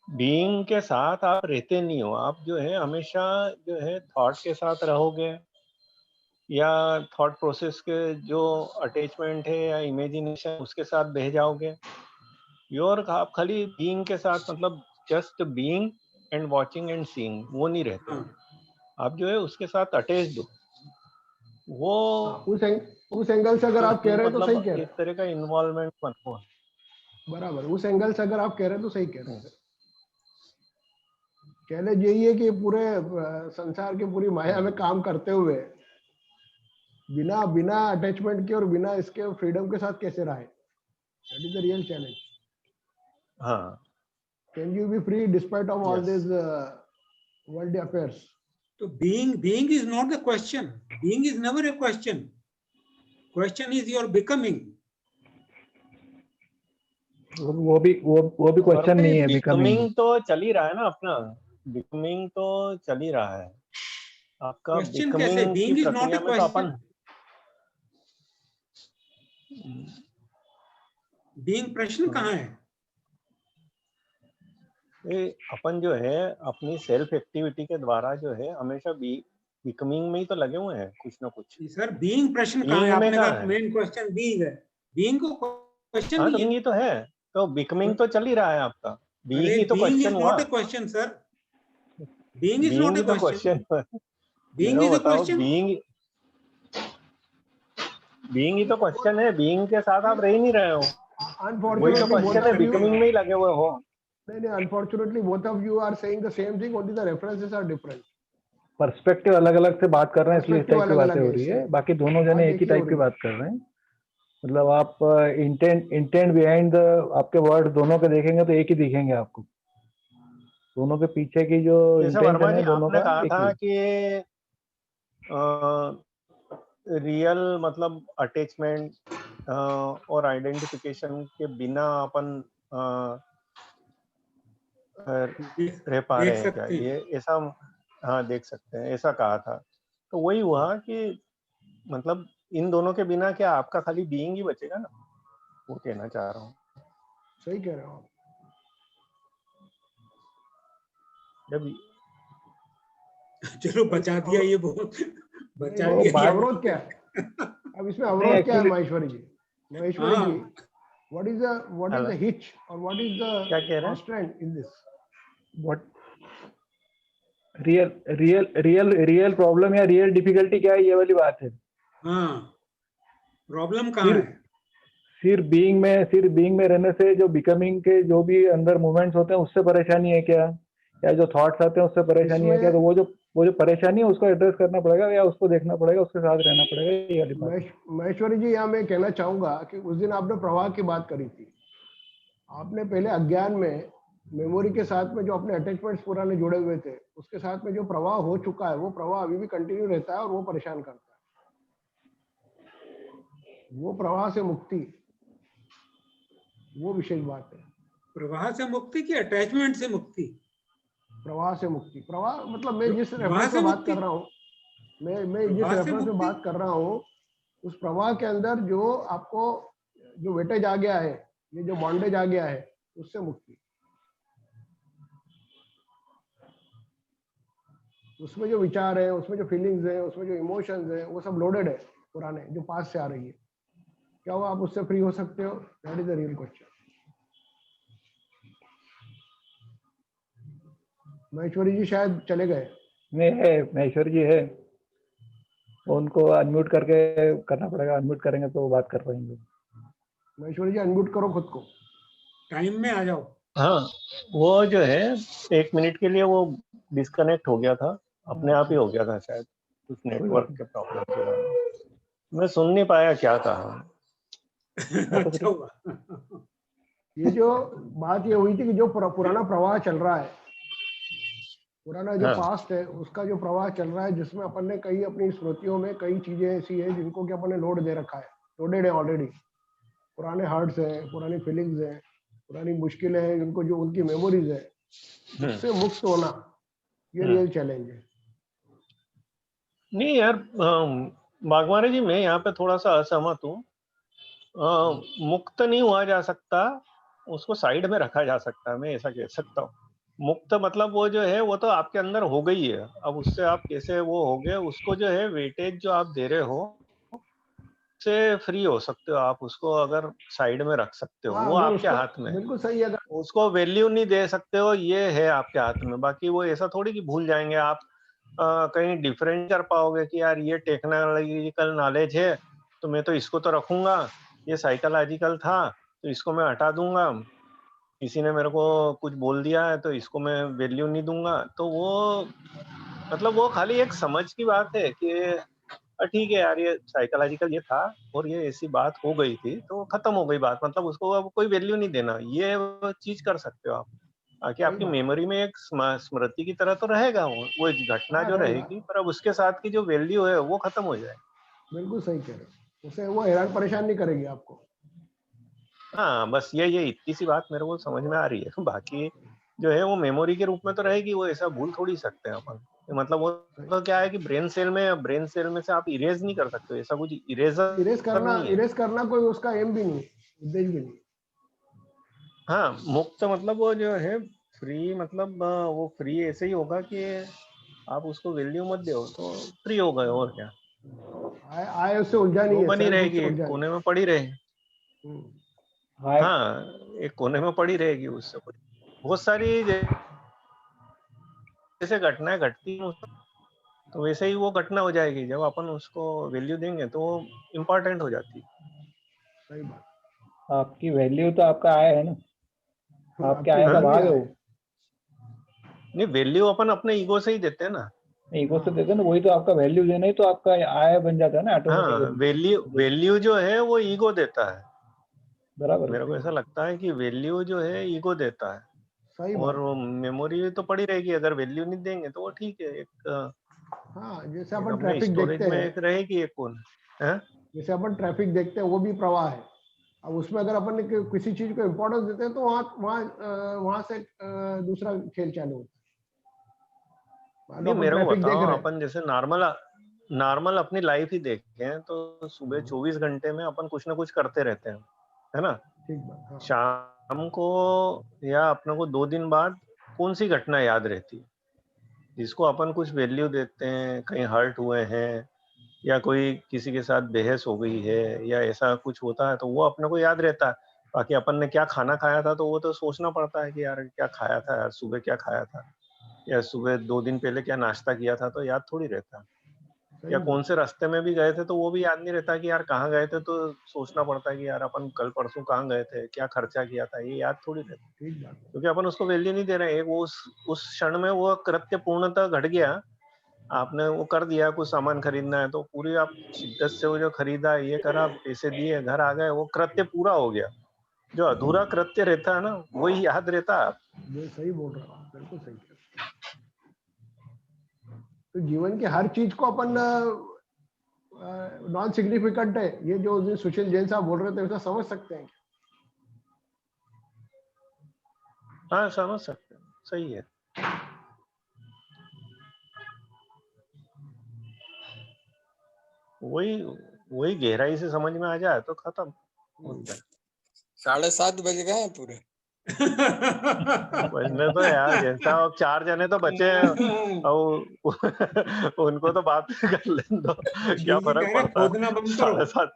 बीइंग के साथ आप रहते नहीं हो, आप जो है हमेशा जो है थॉट के साथ रहोगे, या थॉट प्रोसेस के जो अटैचमेंट है या इमेजिनेशन उसके साथ बह जाओगे। योर आप खाली बीइंग के साथ, मतलब just being and watching and seeing, वो नहीं रहते हो। हाँ, आप जो है उसके साथ अटैच्ड हो, वो उस एंगल से अगर आप कह रहे हैं तो सही मतलब कह रहे एक तरह का इन्वॉल्वमेंट मत हो। हैं। बराबर, उस एंगल से अगर आप कह रहे हैं तो सही कह रहे हैं। चैलेंज यही है कि पूरे संसार के पूरी माया में काम करते हुए बिना बिना अटैचमेंट के और बिना इसके फ्रीडम के साथ कैसे रहे। That is the real challenge. हाँ, can you be free despite of all Yes. This world affairs? तो being is not the question. Being is never a question. Question is your becoming. वो भी question नहीं है, becoming. Becoming तो चल ही रहा है ना अपना, बिकमिंग तो चल ही रहा है आपका। Question कैसे? बिकमिंग की Being is not प्रक्रिया a में तो अपन being प्रश्न कहाँ है? अपन जो है अपनी सेल्फ एक्टिविटी के द्वारा जो है हमेशा बिकमिंग में ही तो लगे हुए हैं कुछ ना कुछ। सर बीइंग प्रश्न कहाँ है? बीइंग में आपने कहाँ कहा है? मेन क्वेश्चन बीइंग है। बीइंग को क्वेश्चन हाँ, तो नहीं बीइंग है। ही तो है, तो बिकमिंग तो चल ही रहा है आपका। बीइंग अरे ही तो बीइंग क्वेश्चन इज हुआ, not a question, sir. Being is being not he a तो question. क्वेश्चन हुआ। Being मेरे is को a बताओ, question. बीइंग ही तो क्वेश्चन है, बीइंग के साथ आप रह ही नहीं रहे हो, वही तो अनफॉर्चुनेटली बोथ क्वेश्चन है, ऑफ यू, बिकमिंग में ही लगे हुए हो। नहीं, unfortunately both of you are saying the same thing, only the references are different. Perspective अलग अलग से बात कर रहे हैं, इसलिए इस पर्सपेक्टिव टाइप की अलग बातें अलग हो है रही है। इसलिए बाकी दोनों बात जने एक एक ही ही हो टाइप की रही है। बात कर रहे हैं। मतलब आप इंटेंट बिहाइंड आपके वर्ड दोनों के देखेंगे तो एक ही दिखेंगे आपको। दोनों के पीछे की जो जैसे इंटेंशन वर्मा जी है दोनों आपने का कहा एक था ही। कि रियल मतलब अटैचमेंट और आइडेंटिफिकेशन के बिना अपन रह पा देख रहे हैं क्या, सकते हैं। ये ऐसा? हाँ, देख सकते हैं, ऐसा कहा था। तो वही हुआ कि मतलब इन दोनों के बिना क्या आपका खाली बीइंग ही बचेगा ना, वो कहना चाह रहा हूँ। सही कह रहे हो आप। जब चलो बचा दिया ये बहुत, बचा नहीं, वो दिया इसमें ये बात अवरोध बहुत क्या है। है? अब इसमें नहीं, अवरोध क्या है एक्चुअली महेश्वरी जी? महेश्वरी जी, हाँ, what is the hello, hitch or what is क्या the कह रहे हैं? constraint in this? What real problem या रियल डिफिकल्टी क्या है, ये वाली बात है। हाँ, प्रॉब्लम कहाँ है? सिर्फ बीइंग में रहने से जो बिकमिंग के जो भी अंदर मूवमेंट्स होते हैं उससे परेशानी है क्या, या जो थॉट्स आते हैं उससे परेशानी है क्या? तो इसमें वो जो परेशानी है उसको एड्रेस करना पड़ेगा, या उसको देखना पड़ेगा, उसके साथ रहना पड़ेगा, ये वाली बात है। महेश्वरी जी, यहाँ मैं कहना चाहूंगा कि उस दिन आपने प्रवाह की बात करी थी। आपने पहले अज्ञान में मेमोरी के साथ में जो अपने अटैचमेंट्स पुराने जुड़े हुए थे उसके साथ में जो प्रवाह हो चुका है वो प्रवाह अभी भी कंटिन्यू रहता है और वो परेशान करता है। वो प्रवाह से मुक्ति, वो विशेष बात है। प्रवाह से मुक्ति की अटैचमेंट से मुक्ति? प्रवाह से मुक्ति, प्रवाह मतलब मैं जिस प्रवाह रेफरेंस से में बात मुक्ति? कर रहा हूँ, मैं जिस प्रवाह से रेफरेंस में मुक्ति? बात कर रहा हूँ उस प्रवाह के अंदर जो आपको जो वेटेज आ गया है, ये जो बॉन्डेज आ गया है, उससे मुक्ति। उसमें जो विचार है, उसमें जो फीलिंग्स है, उसमें जो इमोशंस है, वो सब लोडेड है पुराने, जो पास से आ रही है। क्या वो आप उससे फ्री हो सकते हो? That is the real question. Maheshwari ji शायद चले गए। नहीं है, महेश्वर जी है। उनको अनम्यूट करके करना पड़ेगा, अनम्यूट करेंगे तो वो बात कर पाएंगे। महेश्वरी जी अनम्यूट करो खुद को। टाइम में आ जाओ। हाँ, वो जो है 1 मिनट के लिए वो डिस्कनेक्ट हो गया था, अपने आप ही हो गया था शायद, कुछ नेटवर्क के प्रॉब्लम के कारण। मैं सुन नहीं पाया क्या कहा। अच्छा हुआ। ये जो बात ये हुई थी कि जो पुराना प्रवाह चल रहा है, पुराना जो हाँ। पास्ट है उसका जो प्रवाह चल रहा है, जिसमें अपन ने कई अपनी स्मृतियों में कई चीजें ऐसी है जिनको कि अपन ने लोड दे रखा है, लोडेड है ऑलरेडी। पुराने हर्ट्स है, पुरानी फीलिंग्स है, पुरानी मुश्किलें हैं, उनको जो उनकी मेमोरीज है, उससे मुक्त होना ये रियल चैलेंज है। नहीं यार, बागवानी जी मैं यहाँ पे थोड़ा सा असहमत हूँ। मुक्त नहीं हुआ जा सकता, उसको साइड में रखा जा सकता है, मैं ऐसा कह सकता हूँ। मुक्त मतलब वो जो है वो तो आपके अंदर हो गई है, अब उससे आप कैसे वो हो गए, उसको जो है वेटेज जो आप दे रहे हो से फ्री हो सकते हो आप, उसको अगर साइड में रख सकते हो, हाँ, वो अगर आपके उसको हाथ में है। बिल्कुल सही है। अगर उसको वैल्यू नहीं दे सकते हो, ये है आपके हाथ में। बाकी वो ऐसा थोड़ी कि भूल जाएंगे आप, कहीं डिफरेंट कर पाओगे कि यार ये टेक्नोलॉजिकल नॉलेज है तो मैं तो इसको तो रखूंगा, ये साइकोलॉजिकल था तो इसको मैं हटा दूंगा, किसी ने मेरे को कुछ बोल दिया है तो इसको मैं वैल्यू नहीं दूंगा। तो वो मतलब वो खाली एक समझ की बात है कि ठीक है यार ये साइकोलॉजिकल ये था और ये ऐसी बात हो गई थी तो खत्म हो गई बात, मतलब उसको अब कोई वैल्यू नहीं देना, ये चीज कर सकते हो आप। बाकी आपकी मेमोरी में एक स्मृति की तरह तो रहेगा वो एक घटना हाँ, जो रहेगा। रहेगी, पर अब उसके साथ की जो वैल्यू है वो खत्म हो जाए। बिल्कुल सही कह रहे हो, उसे वो हैरान परेशान नहीं करेगी आपको। हाँ बस ये इतनी सी बात मेरे को समझ में आ रही है। बाकी जो है वो मेमोरी के रूप में तो रहेगी, वो ऐसा भूल थोड़ी सकते हैं अपन। मतलब वो तो क्या है कि ब्रेन सेल में से आप इरेज नहीं कर सकते, ऐसा कुछ इरेजर नहीं है। इरेज करना कोई उसका एम भी नहीं, उद्देश्य भी नहीं। हाँ, मुक्त मतलब वो जो है फ्री, मतलब वो फ्री ऐसे ही होगा कि आप उसको वैल्यू मत दो तो फ्री हो गए, और क्या। आए उससे उलझा नहीं वो है, बनी सेल्फ रहेगी, उससे एक उलझा कोने में पड़ी रहेगी। नहीं। हाँ, एक कोने में पड़ी रहेगी, उससे बहुत सारी जैसे घटनाएं घटती हैं तो वैसे ही वो घटना हो जाएगी, जब अपन उसको वैल्यू देंगे तो वो इम्पोर्टेंट हो जाती है। सही बात। आपकी वैल्यू तो आपका आया है ना, आपके आया का भाग है वो। नहीं, वैल्यू अपन अपने ईगो से ही देते हैं ना। ईगो से देते हैं ना, वही तो आपका वैल्यू देना ही तो आपका आया बन जाता है ना हाँ, ऑटोमेटिकली। वैल्यू जो है वो ईगो देता है। बराबर। मेरे को ऐसा लगता है कि वैल्यू जो है ईगो देता है, सही और बात। मेमोरी तो पड़ी रहेगी। अगर वैल्यू नहीं देंगे तो वो ठीक है, हाँ, जैसे एक अपन अपने ट्रैफिक स्टोरेज देखते में हैं, एक रहेगी एक कौन है। जैसे अपन ट्रैफिक देखते हैं वो भी प्रवाह है। अब उसमें अगर अपन ने किसी चीज को इम्पोर्टेंस देते हैं तो वहां से दूसरा खेल चालू होता है। नहीं, अपन मेरे को ट्रैफिक देख बताओ, रहे हैं। अपन जैसे नॉर्मल अपनी लाइफ ही देखें तो सुबह 24 घंटे में अपन कुछ ना कुछ करते रहते हैं, है ना। ठीक बात। हाँ। शाम को या अपने को 2 दिन बाद कौन सी घटना याद रहती है जिसको अपन कुछ वैल्यू देते हैं, कहीं हर्ट हुए हैं या कोई किसी के साथ बहस हो गई है या ऐसा कुछ होता है तो वो अपने को याद रहता है। बाकी अपन ने क्या खाना खाया था तो वो तो सोचना पड़ता है कि यार क्या खाया था, यार सुबह क्या खाया था, या सुबह 2 दिन पहले क्या नाश्ता किया था, तो याद थोड़ी रहता। या कौन से रास्ते में भी गए थे तो वो भी याद नहीं रहता कि यार कहाँ गए थे, तो सोचना पड़ता है कि यार अपन कल परसों कहाँ गए थे, क्या खर्चा किया था, ये याद थोड़ी रहता, ठीक बात। क्योंकि अपन उसको वैल्यू नहीं दे रहे हैं। वो उस क्षण में वो कृत्य पूर्णतः घट गया, आपने वो कर दिया, कुछ सामान खरीदना है तो पूरी आप शिद्दत से वो जो खरीदा, ये करा, पैसे दिए, घर आ गए, वो कृत्य पूरा हो गया। जो अधूरा कृत्य रहता है ना वही याद रहता है। ये सही बोल रहे हो आप, बिल्कुल सही कह रहे हो। तो जीवन के हर चीज को अपन नॉन सिग्निफिकेंट है, ये जो सुशील जैन साहब बोल रहे थे, वैसा समझ सकते हैं। हाँ, समझ सकते हैं, सही है। वही गहराई से समझ में आ जाए तो खत्म होता है। 7:30 बज गए हैं पूरे। बजने तो यार जैसा, अब 4 जने तो बचे हैं और उनको तो बात कर लेने दो, क्या जी फर्क कह रहे पड़ता है। खोदना बंद करो। 7:30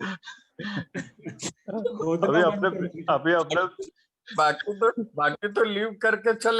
खोदना बंद अभी करो। अपने बाकी तो लीव करके चले